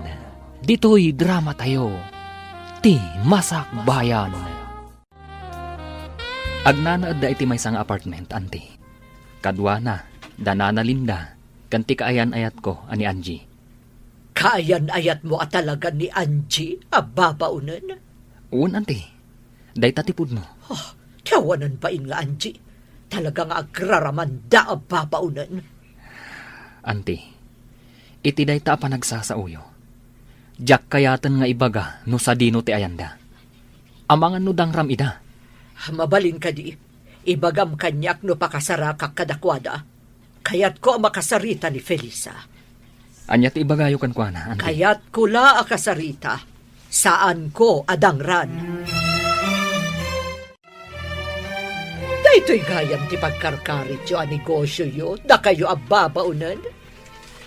dito'y drama tayo, ti Masak Bayan. Agnanaad da iti may sang apartment, auntie. Kadwa na, danana Linda, kanti kaayan ayat ko, ani Angie. Kaayan ayat mo talaga ni Angie, ababaunan? Uwan, auntie. Day tatipud mo. Oh, tiyawanan bain nga Angie. Talaga nga agraraman da ababaunan. Auntie, iti day ta pa nagsasauyo. Jak kayatan nga ibaga no sa dino ti ayanda. Amangan no dangram ida. Mabalin ka di, ibagam kanyak no pakasarakak kadakwada. Kayat ko ang makasarita ni Felisa. Anyat ibagayo kan kwa na, auntie. Kayat ko la akasarita. Saan ko adangran. Dayto'y gayam ti pagkarkarit yo ang negosyo yo, da kayo ababaunan.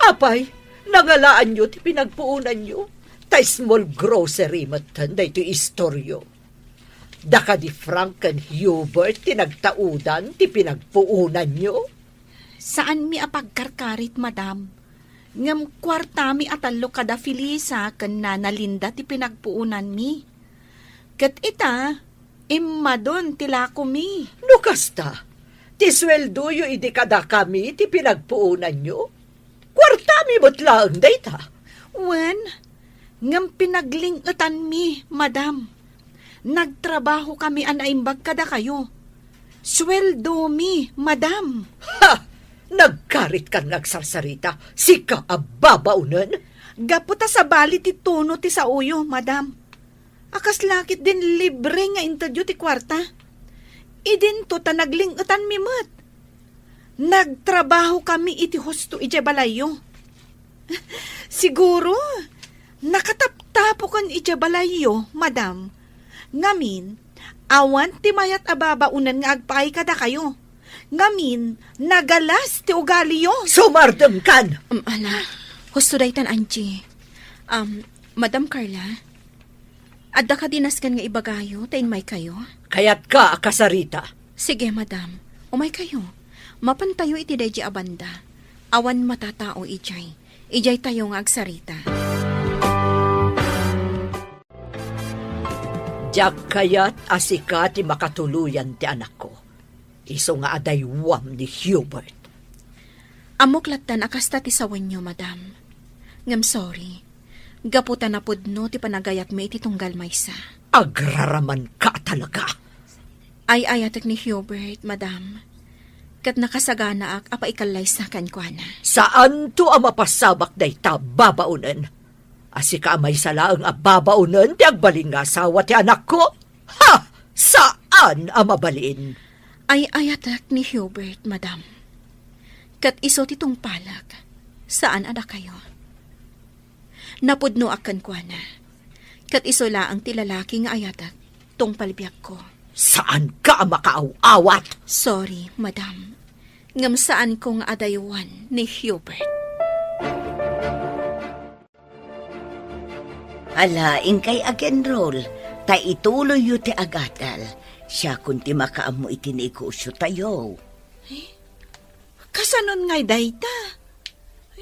Apay, nangalaan nyo ti pinagpuunan nyo. Ta small grocery matan, dayto'y istoryo. Da ka di Frank and Hubert ti nagtaudan ti pinagpuunan nyo. Saan mi apagkarkarit, madam? Ngam kwarta mi atalo kada Felisa ken Nana Linda ti pinagpuunan mi. Ket ita, immadon tila ko mi. Nukasta, ti sweldo yo idi kada kami ti pinagpuunan nyo. Kwarta mi butlaang dayta. Wen, ngam pinaglingutan mi, madam. Nagtrabaho kami anaimbag kada kayo. Sweldo mi, madam. Ha! Nagkarit ka nagsarsarita, sika ababaunan. Gaputa sa bali ti tuno ti sa uyo, madam. Akas lakit din libre nga interview ti kwarta. Idin to ta naglingutan mi mat. Nagtrabaho kami iti husto ije balayo. Siguro, nakataptapo kan ije balayo, madam. Ngamin, awan ti mayat ababaunan nga agpay kada kayo. Ngamin, nagalas ti ugali yo. Sumardam kan! Ala, husto daytan, Angie. Madam Carla, Adda ka dinaskan nga ibagayo, tayin may kayo? Kayat ka, akasarita. Sige, madam. Umay kayo. Mapantayo iti deji abanda. Awan matatao ijay. Ijay tayo nga agsarita. Diyak kayat asika ti makatuluyan ti anak ko. Iso nga adaywam ni Hubert. Amuklatan akasta ti sawan nyo, madam. Ngam sorry. Gaputan na pudno ti panagayak may iti tunggal maysa. Agraraman ka talaga. Ay ayatek ni Hubert, madam. Kat nakasagana ak apa ikalay sa kankwana. Saan to ang mapasabak day ta babaunan? Asika may salaang ababaunan ti agbaling nga asawa ti anak ko? Ha! Saan ang mabalin? Ay ayatek ni Hubert, madam. Kat iso titong palag. Saan ada kayo? Napudno akan kwa na. Kat isola ang tilalaki nga ayatak, tong palibyak ko. Saan ka makaaw-awat? Sorry, madam. Ngam saan kong adayuan ni Hubert. Alaing kay agenrol, ta ituloy yu ti agatal. Siya kunti makaamo iti negosyo tayo. Kasanon ngay dayta?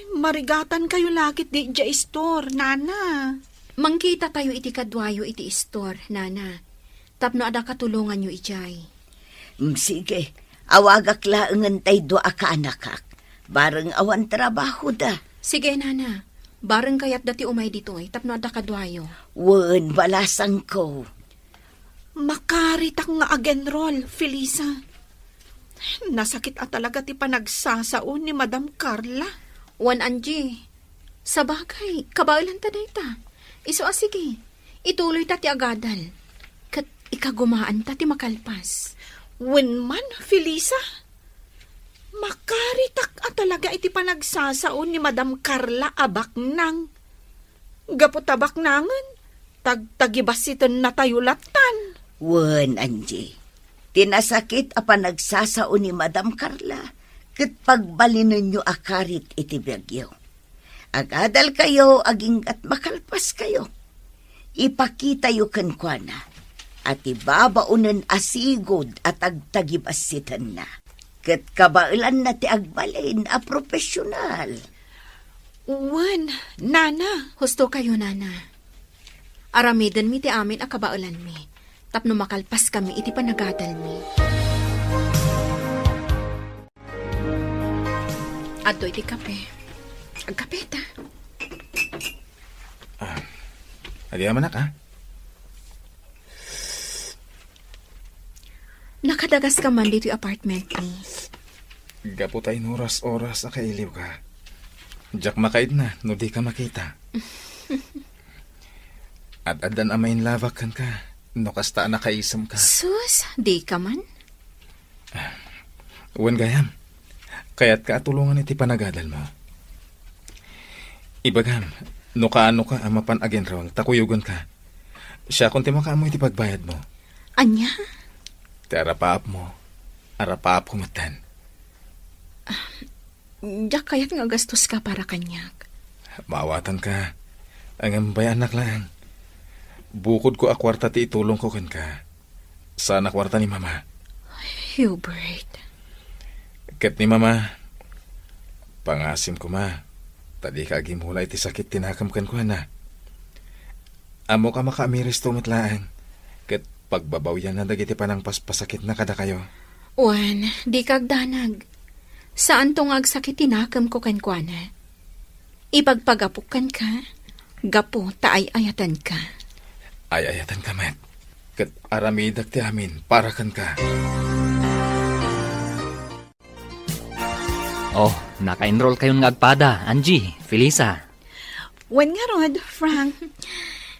Marigatan kayo lakit di dya store, nana. Mangkita tayo iti kadwayo iti store, nana. Tapno ada katulungan nyo ijay. Sige, awagak laengan tay doa ka anakak. Bareng awan trabaho da. Sige, nana. Bareng kayat dati umay dito tapno ada kadwayo. Wen, balasang ko. Makaritak nga agenrol, Felisa. Nasakit talaga ti panagsasaon ni Madam Carla. Wan Angie, sa bagay, kabailan ta dayta. Iso sige, ituloy ta ti agadal. Kat ikagumaan ta ti makalpas. Wen man, Felisa. Makaritak talaga iti panagsasaon ni Madam Carla abak nang. Gapot tabak nangan, tagtagibasitan na tayo latan. Wen, Angie. Tinasakit a panagsasaon ni Madam Carla. Kat pagbalinan nyo akarit iti bagyo. Agadal kayo, aging at makalpas kayo. Ipakita yu kankwana. At ibabaunan asigod at agtagibasitan na. Kat kabailan na ti agbalin a profesional. Wan, nana. Husto kayo, nana. Aramidan mi ti amin a kabailan mi. Tapno makalpas kami iti panagadal mi. Adto iti kape. Agkape ta. Adi amanak, ha? Nakadagas ka man dito yung apartment ni. Gapo tayo oras-oras na kailiw ka. Diyak makaid na, no di ka makita. At adan amayin lavakan ka, no kasta nakaisam ka. Sus, di ka man? Uwan gayam. Kaya't kaatulungan iti panagadal mo. Ibagam, no kaano ka amapan agenrol, takuyugan ka. Siya kung timakaamo iti pagbayad mo. Anya? Ti arapaap mo. Arapaap kumatan. Diyak kaya't nga gastos ka para kanyak. Maawatan ka. Ang bayanak lang. Bukod ko akwarta ti itulong ko kan ka. Saan akwarta ni mama? Hubert. Ket ni mama, pangasim ko ma, tadi ka agimula iti sakit tinakamkan ko na. Amo ka makaamiris tumitlaan, ket pagbabawyan na dagiti panang paspasakit na kada kayo. Wan, di kagdanag. Saan tong agsakit tinakam ko kankwana? Ipagpagapukan ka, gapo taay ayatan ka. Ay ayatan ka, met. Ket aramidak ti amin, para kan ka. Oh, naka-enroll kayong agpada, Angie, Felisa. Wen nga rod, Frank.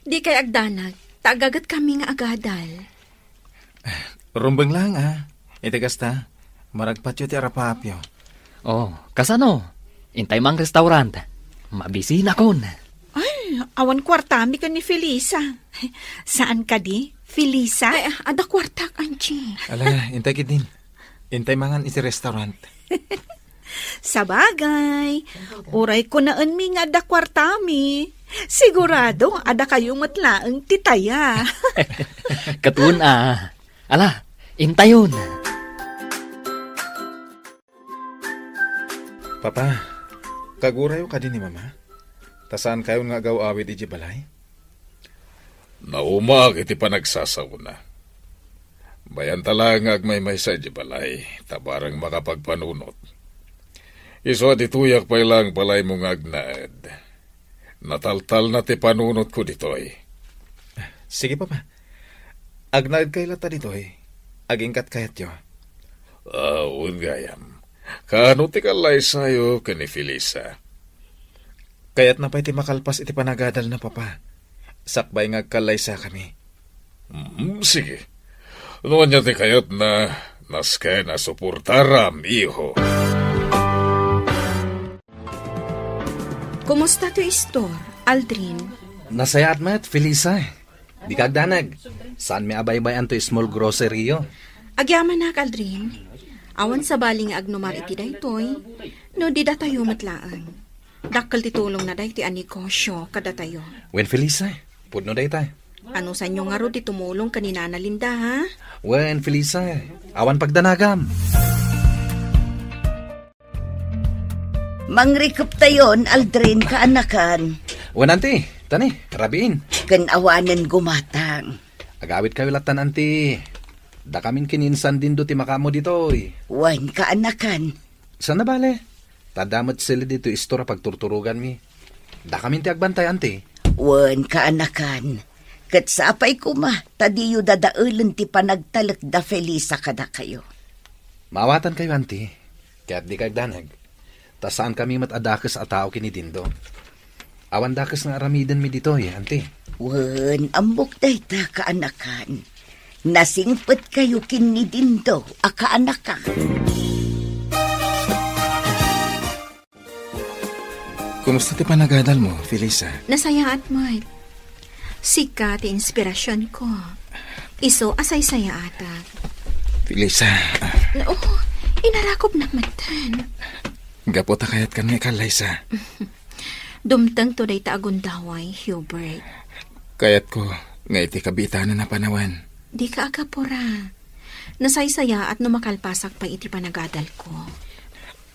Di kay agdanag, tagagat kami nga agadal. Rumbang lang, ah. Itigasta, maragpatyo ti arapapyo. Oh, kasano? Intay mang restaurant. Mabisina kon. Ay, awan kwartami ka ni Felisa. Saan ka di, Felisa? Ay, ada kwartak, Angie. Ala, intay kit din. Intay mangan iti restaurant. Sabagay, uray ko naan mi nga da kwartami. Sigurado, ada kayo matlaang titaya. Katun Ala, intayon. Papa, kagurayo ka din ni Mama? Tasaan kayo nga agaw-awit iji balay? Naumag iti panagsasaw na. Bayan talang agmay-may sa iji balay, tabarang makapagpanunot. Iso at ituyak pa ilang balay mong agnaad. Nataltal na ti panunot ko ditoy. Sige, Papa. Agnaad kay lata ditoy. Agingkat kayat yo. Gayam. Kano ti kalay sayo ka ni Felisa? Kayat na pa iti makalpas iti panagadal na, Papa. Sakbay nga kalay sa kami. Sige. Noon niya ti kayat na naskay na suportaram, iho. Kumusta to store, Aldrin? Nasayat met, Felisa. Di kagdanag. Saan may abay-bayan to small grocery yo? Agyaman na, Aldrin. Awan sa baling agnumar iti daytoy, no di datayo matlaan. Dakkel titulong na day ti anikosyo kada tayo. Wen, Felisa, pudno day tay. Ano sa inyo nga ro di tumulong kanina na Linda, ha? Wen, Felisa, awan pagdanagam. Mangrikup tayon, Aldrin, kaanakan. Wen, anti, tani, rabiin. Kanawanan gumatang. Agawit kayo latan, anti. Da kamin kininsan din do ti makamo ditoy. Wan, kaanakan. Sana bale? Tadamot sila dito istora pagturturugan mi. Da kamin ti agbantay, anti. Wan, kaanakan. Kat sa apay kuma, tadiyo dadaulan ti panagtalak da Felisa kada kayo. Mawatan kayo, anti. Kaya't di kayo danag. Tasaan kami matadakas at tao kinidindo. Awan dakas nga aramidan mi dito, anti. Wan, ambok day ta kaanakan. Nasingpet kayo kinidindo, kaanakan. Kumusta ti panagadal mo, Felisa? Nasaya at Mike. Sika ti inspirasyon ko. Iso asay saya ata. Felisa. Oh, inarakop na matan. Gapota kayat kan nga kalaysa. Dumtang to day taagundaway, Hubert. Kayat ko, nga iti kabitanan na panawan. Di ka agapura. Nasaysaya at numakalpasak pa iti panagadal ko.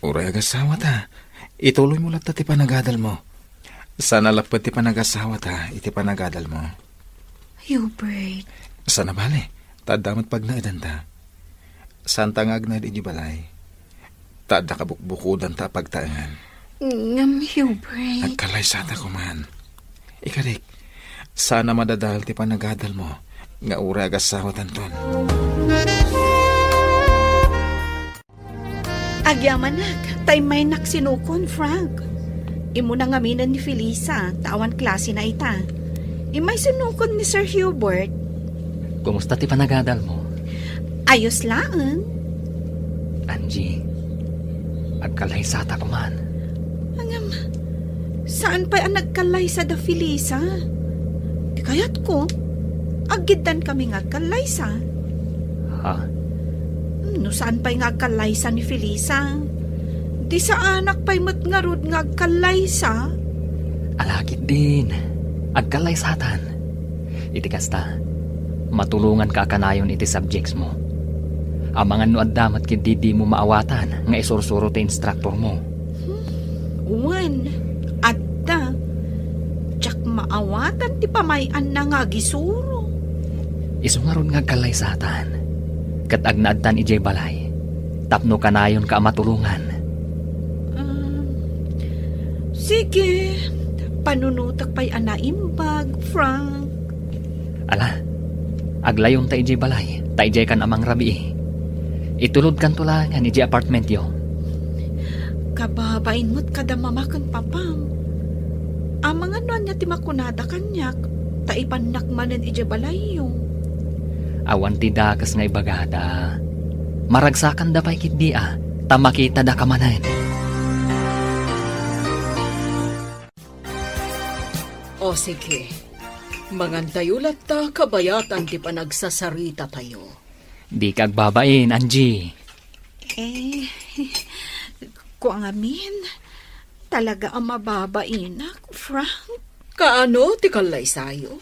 Uray agasawa ta. Ituloy mo lang ti panagadal mo. Sana lapad ti panagasawa ta, iti panagadal mo. Hubert. Sana bale, tadamat pag naidan ta. Santa nga agnad iji balay. Tada kabukbukudan ta pagtaangan. Ngam, Hubert. Nagkalay sa ta kuman. Ikarik, sana madadahal ti panagadal mo, nga ura agasawa tanton. Agyamanak, tay may naksinukon, Frank. Imo na ngaminan ni Felisa, tawan klase na ita. Imay sinukon ni Sir Hubert. Kumusta ti panagadal mo? Ayos laan. Angie, agkalaysata ko man. Angam, saan pa ang nagkalay sa da Felisa? Di kayat ko, agidan kami ngagkalay sa. Ha? No saan pa'y ngagkalay sa ni Felisa? Di sa anak pa'y matngarod ngagkalay sa. Alakit din. Agkalaysatan. Iti kasta, matulungan ka kanayon iti subjects mo. Amangan no addamat kindi di mo maawatan nga isursuro ti instructor mo. Wan, adda. Tsak maawatan ti pamayan na nga gisuro. Iso nga ron nga kalaysatan. Kat agnaadtan ijay balay. Tapno kanayon ka matulungan. Sige, panunutak pa'y anaimbag, Frank. Ala, aglayon ta ijay balay. Ta ijay kan amang rabi. Itulod kan tulangan ijay apartment yo. Kababain mo't kada mamakan papam. Amang ano niya ti makunada kanyak, taipanak manen ijay balay yo. Awan ti dakas nga ibagada. Maragsakan da pa'y kit ta makita da kamanan. O sige, mangantayulat ta kabayatan ti panagsasarita tayo. Di kagbabain, Angie. Kung amin, talaga ang mababain ako, Frank. Kaano ti kalay sayo?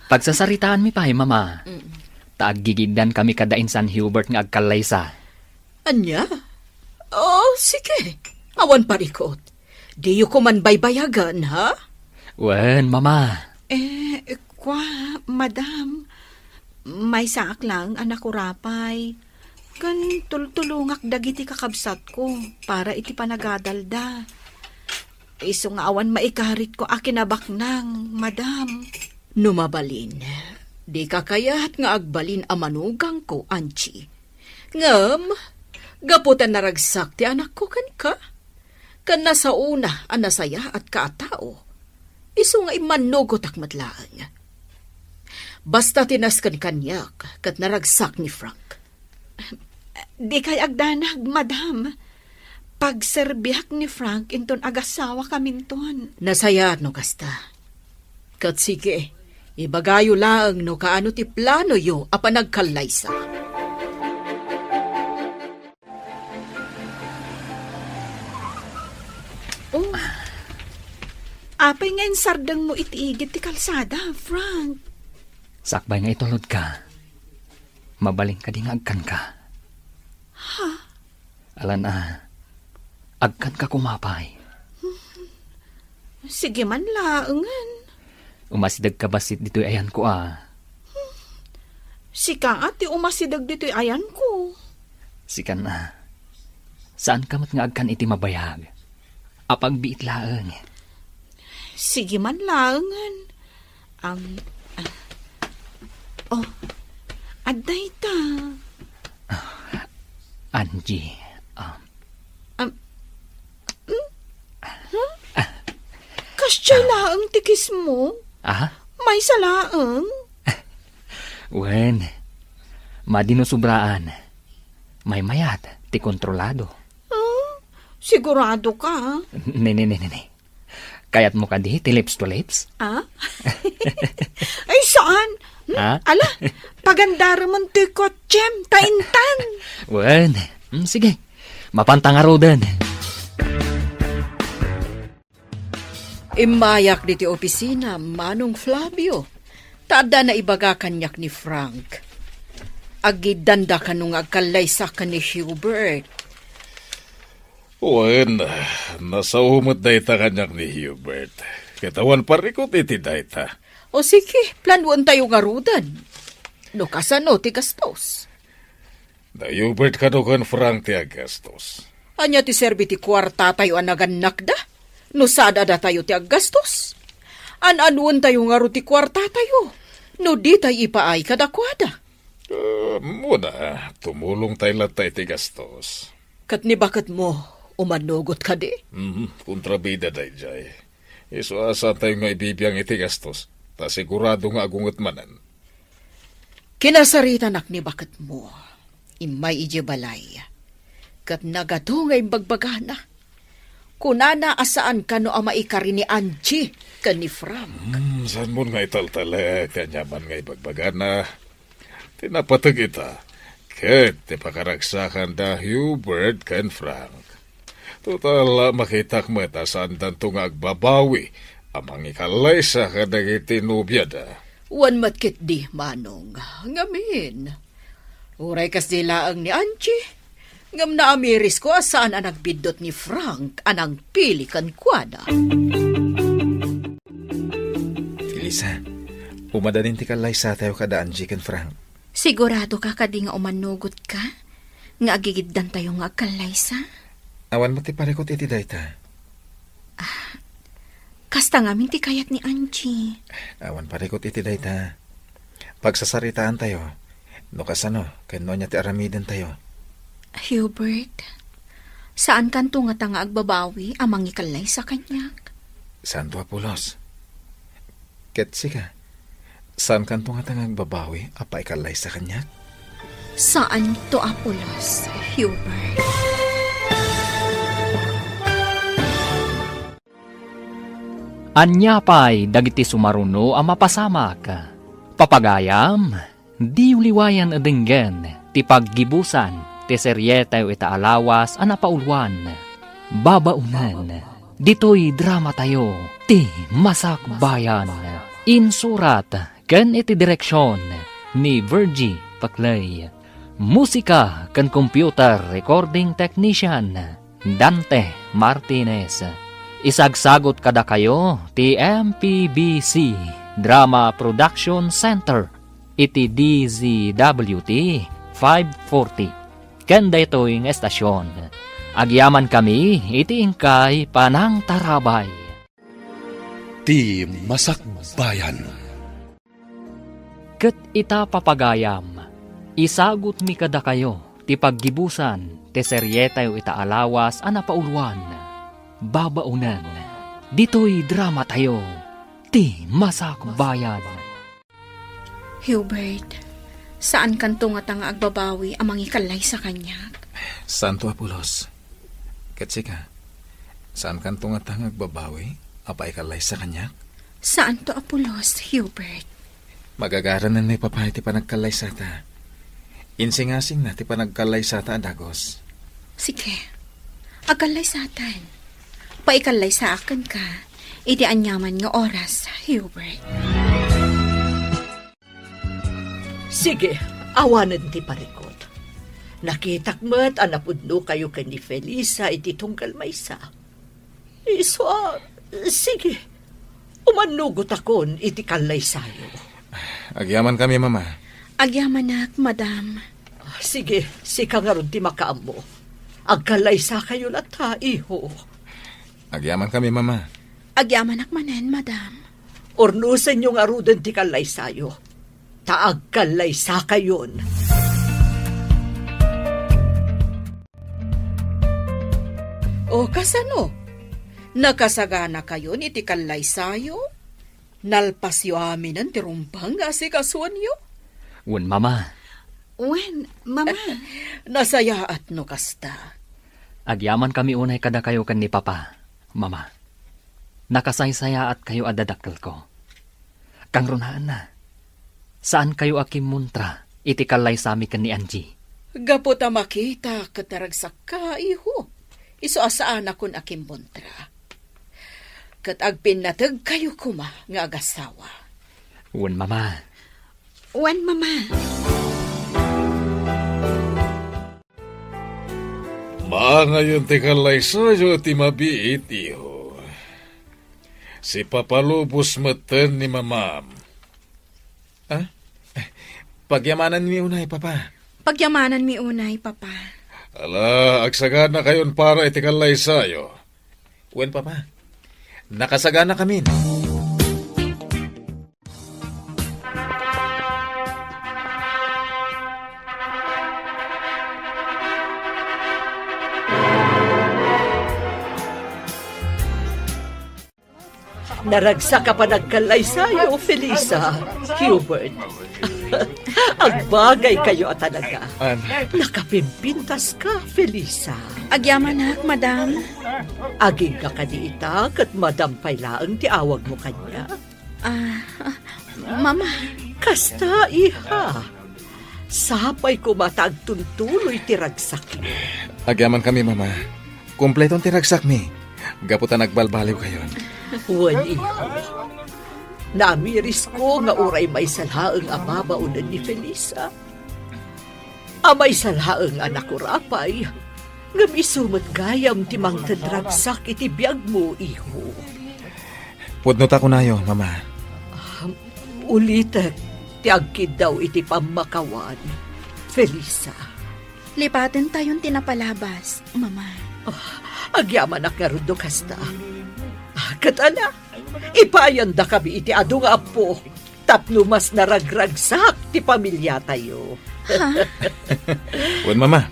Pagsasaritaan mi pa, mama. Taaggigidan kami kada in San Hubert nga agkalaysa. Anya? Oh, sige. Awan parikot. Di yu ko man baybayagan, ha? Wen, mama. Madam, may saak lang, anak ko rapay. Kan tultulungak dagiti kakabsat ko, para iti panagadalda. Iso nga awan maikarit ko akinabak nang, madam. Numabalin. Di ka kaya't nga agbalin amanugang ko, Anchi. Ngam, gaputan naragsak ti anak ko kan ka. Kan nasa una, anasaya at kaatao. Iso nga imanugot akmatlaan. Basta tinaskan kanyak, kat naragsak ni Frank. Di kay agdanag, madam. Pagserbiak ni Frank, inton agasawa kaminton. Nasaya no kasta. Kat sige, ibagayo lang no kaano ti plano yo apa nagkalaysa. Oh, apay ngayon sardang mo itiigit ti kalsada, Frank. Sakbay nga itulod ka. Mabaling ka di nga agkan ka. Ha? Alan agkan ka kumapay. Sige man laangan. Umasidag ka basit dito'y ayan ko Sika ati umasidag dito'y ayan ko. Sikan saan ka mat nga agkan iti mabayag? Apag biit laang. Sige man laangan. Aday ta. Angie. Kasya laang tikis mo? May salaang? Wen, madinusubraan. May mayat, ti kontrolado. Sigurado ka? Ne. Kayat mo ka di, ti lips to lips? Ay, saan? Ala, pagandara mo ti kotsem, taintan. Wen, sige, mapantangaro din. Imayak di ti opisina, Manong Flavio. Tada na ibaga kanyak ni Frank. Agidanda ka nung agkalaysa ka ni Hubert. Wen, nasa umot dayta kanyak ni Hubert. Katawan parikot iti dayta. O sige, planuan tayo nga rudan. No kasano ti gastos. Da Hubert ka no kan Frank ti agastos. Anya ti serbi ti kwarta tayo anaganak da? No sada da tayo ti agastos. An-anuan tayo nga ro ti kwarta tayo. No di tayo ipaay kadakwada. Muna, tumulong tayo latay ti gastos. Kat ni bakit mo umanugot ka di? Kontrabida day jay. Iso asa tayo nga ibibiyang iti gastos. Ta sigurado nga agungot manan. Kinasarita nak ni bakit mo. Imay ije balay. Kat nagato nga imbagbagana. Kunana asaan ka no ama ikari ni Angie ka ni Frank. Saan mo nga italtala kanyaman nga ibagbagana. Tinapatag ita. Ket ti pakaragsakan da Hubert ken Frank. Total makitak mo ita saan danto nga agbabawi. Amang ikalaysa ka dagiti nubya da. Wan matkit di, Manong. Ngamin. Uray kas dilaang ni Angie. Ngam na amiris ko asaan ang nagbidot ni Frank anang pili kan kwada. Felisa, umadanin ti kalaysa tayo kada Angie ken Frank. Sigurado ka kadi nga umanugot ka? Nga agigiddan tayo nga kalaysa? Awan mo ti parikot iti dayta. Kasta ngamin ti kayat ni Angie. Awan parikot iti dayta. Pagsasaritaan tayo, no kasano, kano niya ti aramiden tayo. Hubert, saan kanto nga tanga agbabawi amang ikalay sa kanyak? Santo Apulos. Ketsika, saan kanto nga tanga agbabawi apa ikalay sa kanyak? Saan to Apulos, Hubert? Anyapay dagiti sumaruno ang mapasamak. Papagayam, di uliwayan adenggen, ti paggibusan, ti seryeta ita alawas ang napaulwan. Babaunan, Dito'y drama tayo, ti Masakbayan. Insurat, ken iti direksyon ni Virgie Paclay. Musika ken computer recording technician, Dante Martinez. Isagsagot kada kayo, ti MPBC Drama Production Center, iti DZWT 540. Ken daytoy ng estasyon. Agyaman kami, iti ingkay Panang Tarabay. Ti Masakbayan. Ket ita papagayam, isagot mi kada kayo, ti paggibusan, ti seryetayo ita alawas, anapauluan, babaunan. Dito'y drama tayo, ti Masakbayan. Hubert, saan kanto nga tanga agbabawi amang ikalay sa kanya? Santo Apolos. Katsika, saan kanto nga tangag babawi? Apay kalay sa kanya? Saan to Apolos, Hubert? Magagaran na ni papay ti panagkalay sa ta. Insing-asing na ti panagkalay sa ta, Dagos. Sige, agalay sa atan. Paikalay sa akin ka, iti anyaman nga oras, Hubert. Sige, awanan ti parikot. Nakitakmat anapudno kayo kay ni Felisa iti tunggal maysa. Iswa, sige, umanugot akon iti kalay sayo. Agyaman kami, Mama. Agyamanak, Madam. Sige, sika nga ron ti makaamo. Agkalay sa kayo lata, iho. Agyaman kami, Mama. Agyamanak manen, Madam. Ornusan yung arudan ti kalay sayo. Taagkalay sa kayon. O kasano? Nakasagana kayo ni ti kalay sayo? Nalpasyo amin ang tirumpang asikasuan yo? Wen, Mama. Wen, Mama. Nasayaat no kasta. Agyaman kami unay kada kayo kan ni Papa, Mama. Nakasaysaya at kayo adadakkel ko. Kang runaan na. Saan kayo akim muntra, iti kalay sami kan ni Angie? Gaputa makita kataragsak ka, iho. Iso asaan akon akim muntra. Kat agpinatag kayo kuma nga agasawa. Wen, Mama. Wen, Mama. Ngayon ti kalay sayo ti mabiit, iho. Si papalubos meten ni Mamam. Ah? Pagyamanan mi unay, Papa. Pagyamanan mi unay, Papa. Ala, agsagana kayon para iti kalay sayo. Wen, Papa. Nakasagana kami. Naragsa ka pa nagkalay sayo, Felisa, Hubert. Agbagay kayo at talaga. Nakapimpintas ka, Felisa. Agyamanak, Madam. Aging ka kaniita kat Madam Pailaang ti awag mo kanya. Mama. Kasta, iha. Sapay ko matagtuntuloy ti ragsak. Agyaman kami, Mama. Kumpletong ti ragsak mi. Gaputa nagbalbaliw kayon. Wan, iho. Namiris ko nga uray may salhaang amabaunan ni Felisa. Amay salhaang anak ko rapay. Nga misumat gayam ti mangtadragsak iti biyag mo, iho. Pudnot ako na yo, Mama. Ulitek, ti agkid daw iti pamakawan, Felisa. Lipatin tayong tinapalabas, Mama. Agyaman na karudo kasta. Katala, ipayan da kami iti adu nga apo. Tapno mas naragragsak ti pamilya tayo. Wen, Mama.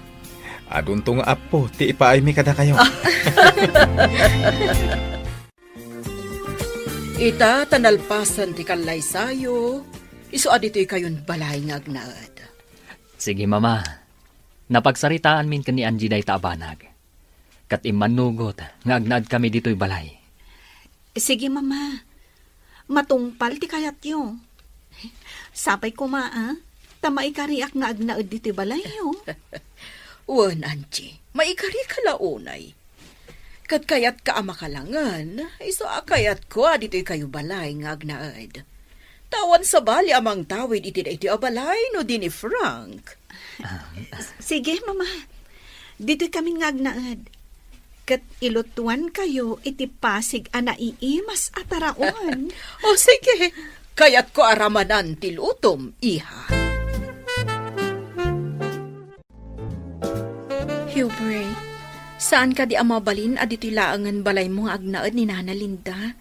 Adun to nga apo, ti ipaay mi kada kayo. Ita tanalpasan ti kalay sayo. Iso adito'y kayon balay nga agnaad. Sige, Mama. Napagsaritaan min ka ni Angie day taabanag. Kat imanugot nga agnaad kami dito'y balay. Sige, Mama. Matungpal ti kayat yo. Sapay ko, tamay kariak nga agnaad dito'y balay yo. Wan, Angie. Maikari ka launay. Kat kayat ka makalangan, iso akayat ko dito'y kayo balay nga agnaad. Tawan sa bali amang tawid iti abalay no di ni Frank. Sige, mama. Dito'y kami nga agnaad. Kat ilutuan kayo iti pasig ana iimas ataraon. O sige, kayat ko aramanan tilutom, iha. Hubert, saan ka di amabalin adito'y laangan balay mo nga agnaad ni Nana Linda?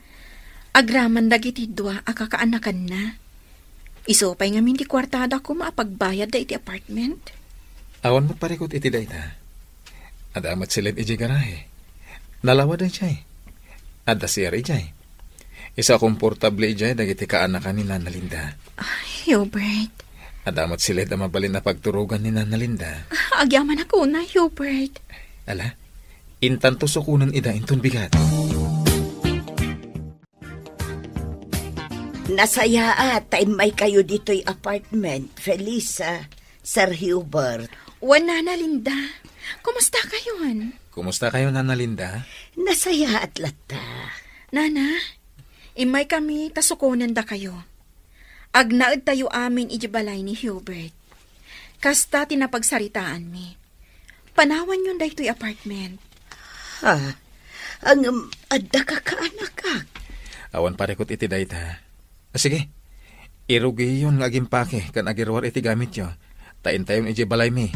Agraman dagiti dua akakaanakan na. Isopay nga minti kwartada ko maapagbayad da iti apartment. Awan magparikot iti dayta. Adamat silid iti garahe. Nalawad ang siya'y. Ada siya rin siya'y. Isa komportable ijay dagiti kaanakan ni Nana Linda. Hubert. Adamat silid ang mabalin na pagturugan ni Nana Linda. Agyaman ako na, Hubert. Ala, intanto sukunan ida inton bigat. Nasaya time may kayo dito'y apartment, Felisa, Sir Hubert. Nana Linda, kumusta kayo? Kumusta kayo, Nana Linda? Nasaya at lata. Nana, imay kami tasukunan da kayo. Agnaad tayo amin ijibalay ni Hubert. Kasta tinapagsaritaan mi. Panawan yun da ito'y apartment. Ha? Ang adda ka kaanak ka. Awan parekot iti dayta. Sige, irugi yun nga agimpake kan agirwar iti gamit yo. Tain tayon iti balay mi.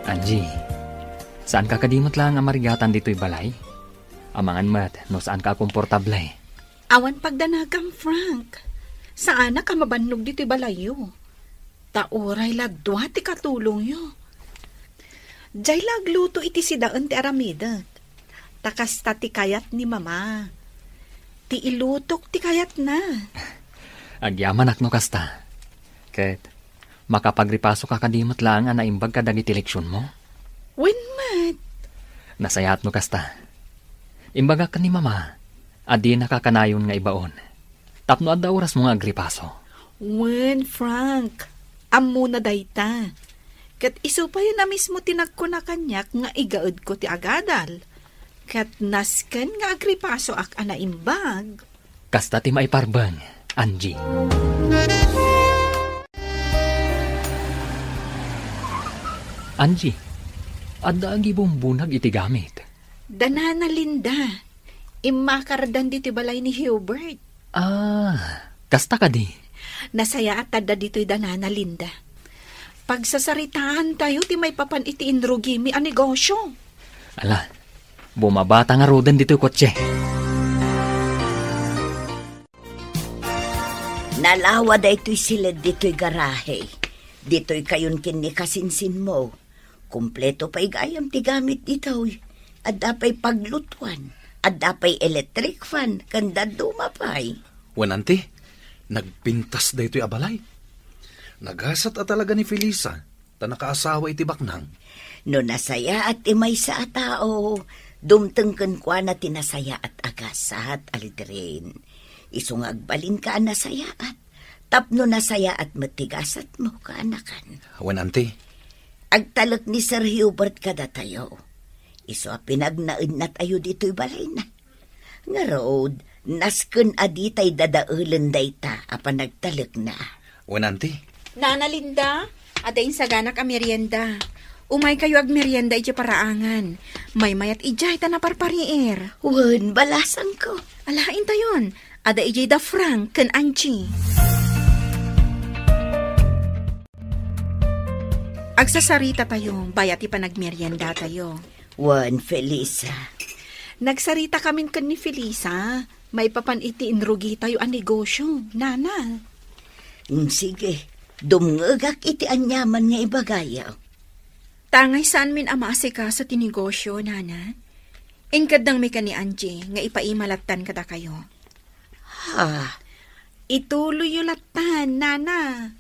Angie, saan ka kadimot lang ang marigatan dito'y balay? Amangan mat, no saan ka komportable? Awan pagdanagam, Frank. Saan ka mabannog dito'y balay yo? Tauray lagdwa ti katulong yo. Diyay lagluto iti sidaan ti aramidat. Takas ta ti kayat ni mama. Ti ilutok ti kayat na. Agyaman akno kasta. Ket, makapagripasok ka kadimot lang ang naimbag ka dagiti leksyon mo? When mat? Nasayat no kasta. Imbaga ka ni mama, adi nakakanayon nga ibaon. Tapno adda oras mo nga agripaso. When, Frank? Ammo na dayta. Kat iso pa yun na mismo tinagko na kanyak nga igaod ko ti agadal. Kat nasken nga agripaso ak anaimbag. Kasta ti maiparbang, Angie. Angie, adda ang gibumbunag iti gamit. Danana Linda, imakaradan dito balay ni Hubert. Kasta ka di. Nasaya at tada dito'y Danana Linda. Pagsasaritaan tayo, ti may papan iti inrugimi ang negosyo. Ala, bumabata nga rodan dito'y kotse. Nalawa da ito'y silid dito'y garahe. Dito'y kayon kinikasinsin mo. Kumpleto pa'y gayam ti gamit dito'y. Adda pa'y paglutuan. Adda pa'y electric fan. Kanda dumapay. Wananti, nagpintas da ito'y abalay. Nagasat at talaga ni Felisa. Ta nakaasawa iti baknang. No nasaya at imay sa tao. Dumtengken kwa na tinasaya at agasat alidrin. Isong agbalin ka nasaya at. Tapno nasaya at matigasat mo kaanakan. Wananti. Agtalak ni Sir Hubert kada tayo. Iso pinagnaid na tayo dito'y balay na. Nga road, nasken aditay dadaulen dayta apan nagtalak na. Wananti. Nana Linda, adain sa ganak a merienda. Umay kayo ag merienda iti paraangan. May mayat ijay ta na parparier. Wan, balasan ko. Alain tayon, ada ijay da Frank ken Angie. Agsasarita tayo, bayat ipanagmerienda tayo. Wan, Felisa. Nagsarita kami ken ni Felisa. May papan iti inrugi tayo ang negosyo, Nana. Sige, dumngagak iti anyaman nga ibagayaw. Tangay saan min amasika sa tinegosyo, Nana? Ingkadang may ka ni Angie, nga ipaimalatan kada kayo. Ha? Ituloy yung latan, Nana.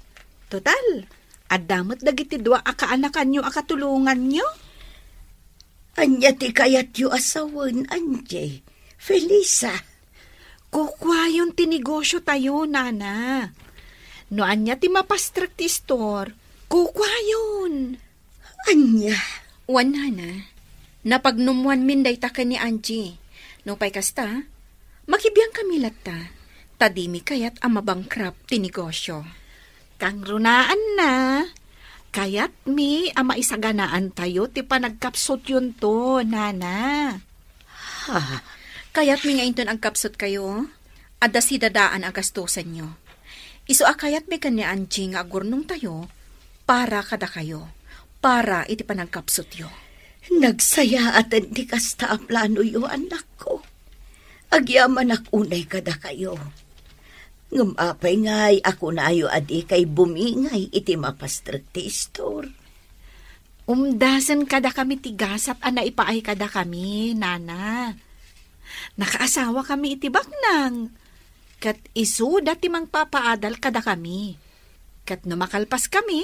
Total, adamot dagiti dua akaanakan nyo akatulungan nyo. Anya ti kayat yu asawan, Angie. Felisa. Kukwa yung tinegosyo tayo, Nana. No anya ti mapastrak ti store, kukwa yun. Anya? Wan na. Napagnumuan min day ta ka ni Angie. No pay kasta, makibiyang kami latta. Tadimi kayat ang mabangkrap ti negosyo. Kang runaan na. Kayat mi ama isaganaan tayo ti panagkapsot yun to, nana. Ha? Kayat mi ngayon ang kapsot kayo, ada si dadaan ang gastusan nyo. Iso akayat mi kanya Angie nga agurnong tayo, para kada kayo, para iti panagkapsot yo. Nagsaya at hindi kasta ang plano yo, anak ko. Agyaman unay kada kayo. Ngumapay ngay, ako na ayo adi kay bumingay iti mapastrak ti store. Umdasan kada kami tigasat ana ipaay kada kami, nana. Nakaasawa kami iti baknang. Kat isu dati mang papaadal kada kami. Kat numakalpas kami,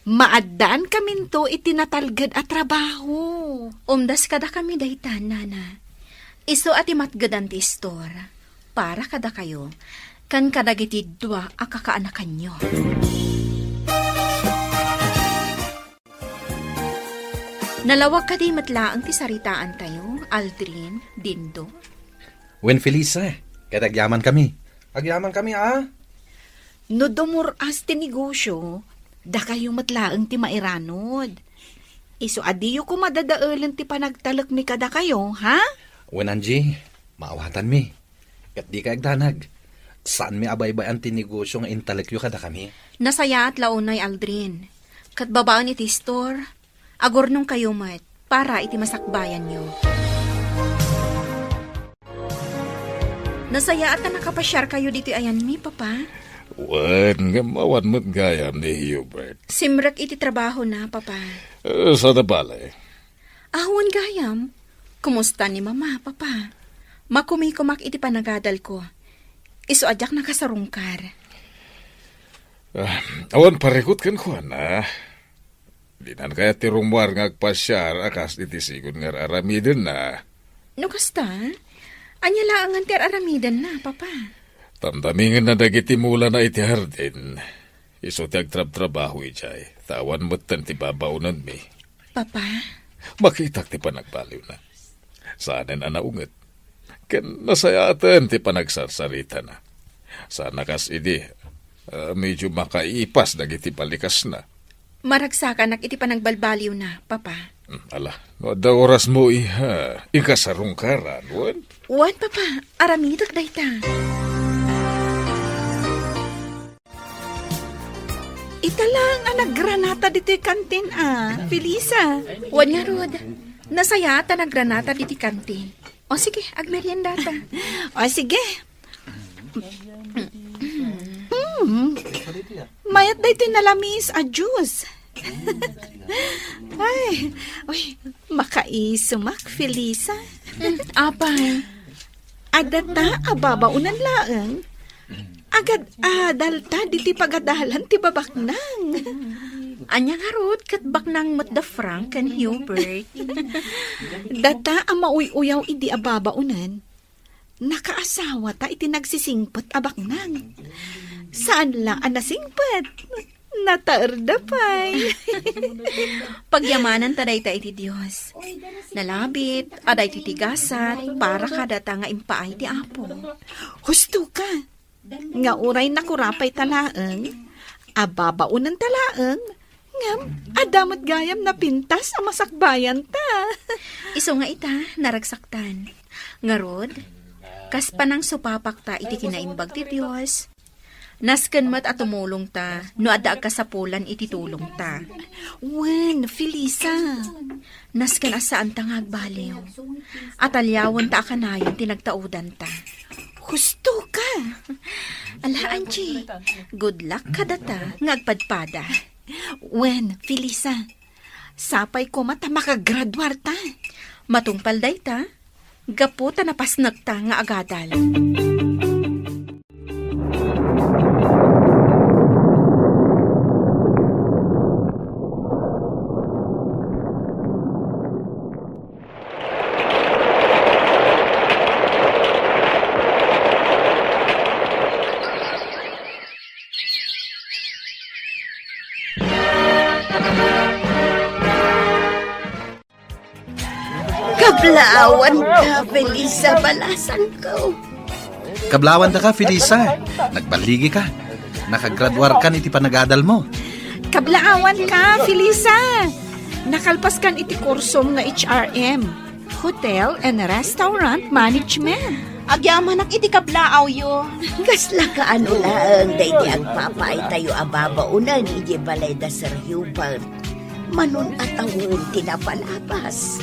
maadaan kami to itinatalgad at trabaho. Umdas kada kami dahitan, nana. Isu ati matgadan ti store, para kada kayo, kan kadagiti dua akakaanakan nyo. Nalawag ka di matlaang ti saritaan tayo, Aldrin, Dindo. Wen Felisa, katagyaman kami. Agyaman kami, No dumuras ti negosyo, da kayo matlaang ti mairanod. Iso adiyo ko madadaalan ti panagtalak mi kada kayo, ha? Wen Angie, maawatan mi. Kat di kaagdanag. Saan mi abay-bayan ti negosyo nga intalekyo kada kami? Nasaya at launay, Aldrin. Kat babaan iti store, agornong kayo mat, para iti masakbayan nyo. Nasaya at na nakapasyar kayo dito ayan mi, papa. Wan, gamawan mo't gayam ni Hubert. Simrak iti trabaho na, papa. Sa nabalay. Ahuan gayam. Kumusta ni mama, papa? Makumikumak iti panagadal ko. Iso adyak nakasarungkar. Awan parekot kan ko na. Di nan kaya tirumwar ngagpasyar akas iti sigon nga aramiden na. No kasta? Anya laangan ti aramiden na, papa. Tamdamingin na dagiti mula na iti hardin. Iso ti agtrab-trabaho ijay. Tawan mo't tan ti babaunan mi. Papa? Makitak ti panagbaliw na. Saanen anaunget. Ken nasayatan ti panagsarsarita na. Sana kas idi, medyo makaipas dagiti palikas na. Maragsakan iti panagbalbaliw na, papa. Ala, no da oras mo iha, ikasarungkaran, wan? Wan, papa, aramidak dayta. Italang nagranata dito kantin, Felisa. Wan nga, Rod. Nasaya ta naggranata diti kantin. O sige, agmerienda ta. O sige. Mayat day tinalamis a juice. Ay, makaisumak, Felisa. Apay. Adata, ababaunan laeng. Agad adalta, diti pagadalan ti babaknang. Anya nga rod, kat baknang mat da Frank and Hubert. Data, ang mauy-uyaw idi ababaunan. Nakaasawa ta iti nagsisingpot abaknang. Saan lang ang nasingpot? Nataerdapay. Pagyamanan taday ta iti Diyos. Nalabit, aday titigasat, para kadata nga impaay ti Apo. Husto ka. Nga uray nakurapay talaeng, ababaunan talaeng, ngam, adamot gayam na pintas ang masakbayan ta. Iso nga ita, naragsaktan. Ngarod, kas panang supapak ta iti kinaimbag ti Diyos. Nasken mat at tumulong ta, no ada kasapulan iti tulong ta. Wen, Felisa. Nasken asaan ta ngagbaliw. At alyawan ta akanayon tinagtaudan ta. Gusto ka. Ala, Angie, good luck ka data, ngagpadpada. Wen, Felisa, sapay ko mata makagraduar ta. Matungpal day ta, gapo ta napasnag ta nga agadal. Kablawan ka, Felisa, balasan ko. Kablawan da ka, Felisa. Nagbaligi ka. Nakagraduar ka iti panagadal mo. Kablaawan ka, Felisa. Nakalpas kan iti kursom nga HRM, Hotel and Restaurant Management. Agyaman iti kablaaw yo. Kasla ka ano lang, day di agpapay tayo ababaunan, iji balay da Sir Hubert. Manon at awon tinapalabas.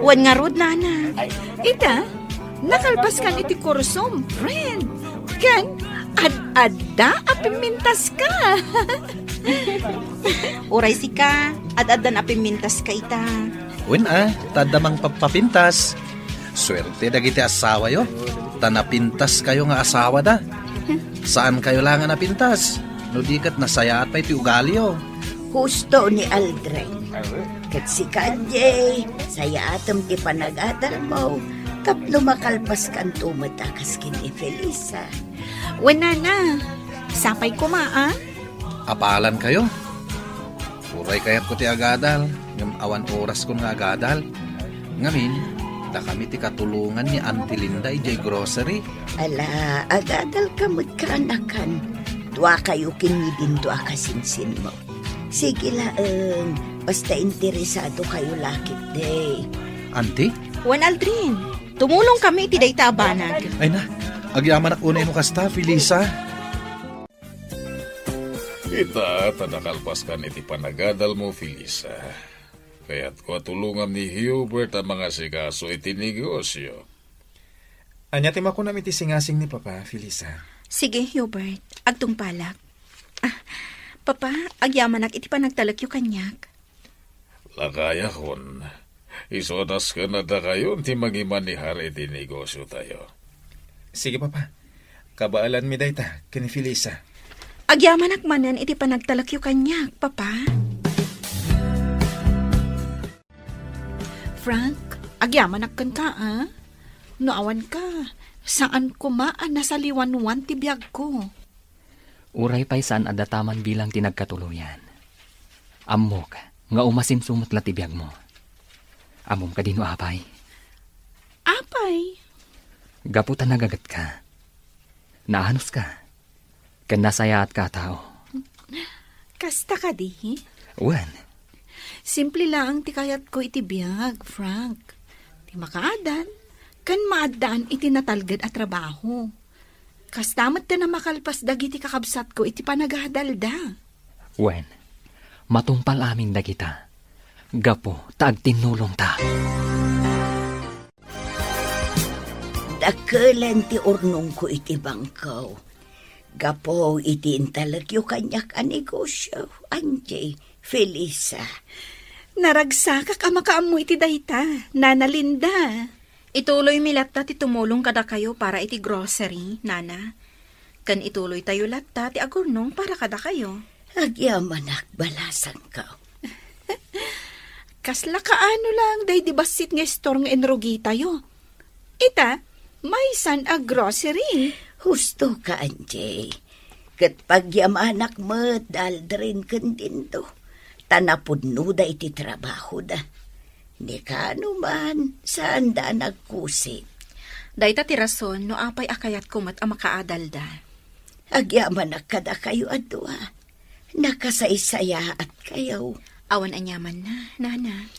Wan nga rod, nana. Ita, nakalpas kan iti kursom, friend. Kan, ad-adda apimintas ka. Uray si ka, ad-addan apimintas ka ita. Wen tadamang papapintas. Swerte dagiti asawa yo. Tanapintas kayo nga asawa da. Saan kayo lang nga napintas? No di kat nasaya at pa iti ugali yo. Husto ni Aldrin. Kat si Kanye, saya atam ti panagadal mo. Tapno makalpas kan tumatakas kini Felisa. Wala na. Sapay ko Apalan kayo. Uray kayat ko ti agadal. Ngam awan oras ko nga agadal. Ngamin, da kami ti katulungan ni Auntie Linda ijay grocery. Ala, agadal ka magkanakan. Dua kayo kinidin dua kasinsin mo. Sige laeng, basta interesado kayo lakit day. Auntie? Wan Aldrin, tumulong kami iti dayta abanag. Ay na, agyaman unay mo kasta, Felisa. Ita, tanakalpas ka iti panagadal mo, Felisa. Kaya't ko tulungan ni Hubert ang mga sigaso iti negosyo. Anya tim ako namin iti singasing ni Papa, Felisa. Sige, Hubert, agtungpalak. Papa, agyamanak iti panagtalak yu kanyak. Lakaya kon. Isodas ka na da kayo ti magimanihar iti negosyo tayo. Sige, Papa. Kabaalan mi dayta, kini Felisa. Agyamanak manan iti panagtalak yu kanyak, Papa. Frank, agyamanak kan ka, Noawan ka. Saan kumaan nasa liwanwan ti biyag ko? Uray pa'y saan adataman bilang tinagkatuluyan. Ammok, nga umasimsumot la ti biyag mo. Amom ka dino apay. Apay? Gaputan nagagat ka. Naanos ka. Kan nasaya at ka tao. Kasta ka di? Wan. Simple lang ti kayat ko iti biyag, Frank. Ti makaadan, kan maadaan iti natalgad at trabaho. Kastamat ta na makalpas dagiti kakabsat ko iti panaghadalda. Wen, matumpal aming dagita. Gapo, taag tinulong ta. Dakelan ti urnong ko iti bangkaw. Gapo iti intalagyo kanyak a negosyo, Anjay, Felisa. Naragsakak amakaam mo iti dayta, Nana Linda. Ituloy mi latta ti tumulong kada kayo para iti grocery, Nana. Kan ituloy tayo latta ti agurnong para kada kayo. Agyamanak balasan ka. Kasla kaano lang, day di basit nga store nga enrogi tayo. Ita, may san a grocery. Husto ka, Anjay. Kat pagyamanak mo, daldrin kan din to. Tanapudno da iti trabaho da. Ni kano man, saan da nagkusit. Dayta ti rason, no apay akayat kumat ang makaadal da. Agyamanak kada kayo adwa. Nakasaysaya at kayo. Awan anyaman na, Nana.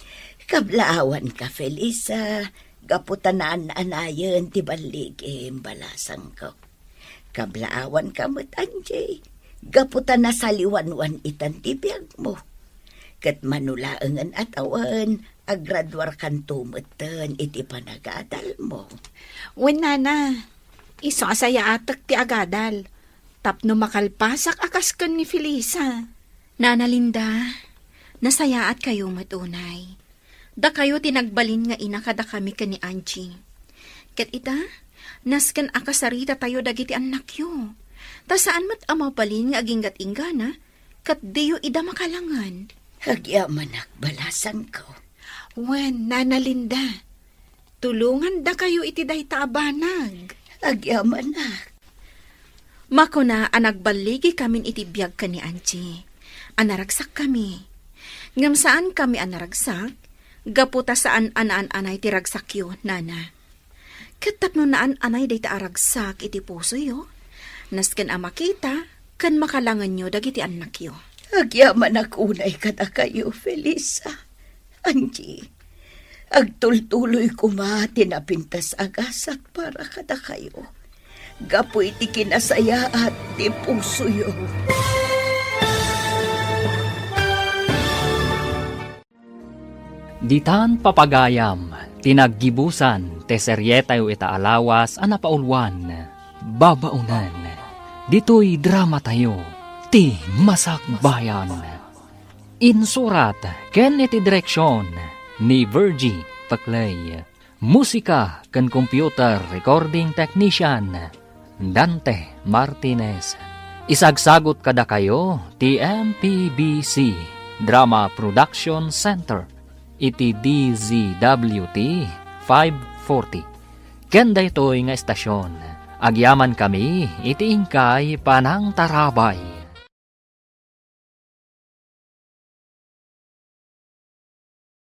Kablaawan ka, Felisa. Gaputanaan anayon ti baligim balasang ko. Kablaawan ka mo't, Anjay. Gaputan na saliwanwan itan ti biyag mo. Kat manulaangan at awan, agradwar kan tumatan iti panagadal mo. Wen, Nana, iso asaya atak ti agadal. Tapno makalpasak akas kan ni Felisa. Nana Linda, nasayaat kayo matunay. Da kayo tinagbalin nga ina kada kami ka ni Angie. Kat ita, nasken akasarita tayo dagiti anak yo. Ta saan mat amabalin nga aginggat ingana, kat diyo ida makalangan. Agyamanak balasan ko. Wen, Nana Linda, tulungan da kayo iti dayta abanag. Agyamanak. Mako na anagbaligi kamin iti biyag ka ni Angie. Anaragsak kami. Ngam saan kami anaragsak, Gaputa saan anay ti ragsakyo, nana. Katapno naan anay day ta aragsak iti puso yo. Nasken a makita, kan makalangan nyo dagiti anak yo. Agyaman akunay kada kayo, Felisa. Angie, agtultuloy kumati na pintas agasat para kada kayo. Gapo iti kinasaya at ti puso yo. Ditan papagayam, tinaggibusan, teseryetay o itaalawas, anapaulwan, babaunan. Dito'y drama tayo, ti Masakbayan. Insurat, ken iti direksyon, ni Virgie Paclay. Musika, ken computer recording technician, Dante Martinez. Isagsagot kada kayo, ti MPBC, Drama Production Center. Iti DZWT 540. Kenda ito'y nga estasyon. Agyaman kami, iti ingkay panang tarabay.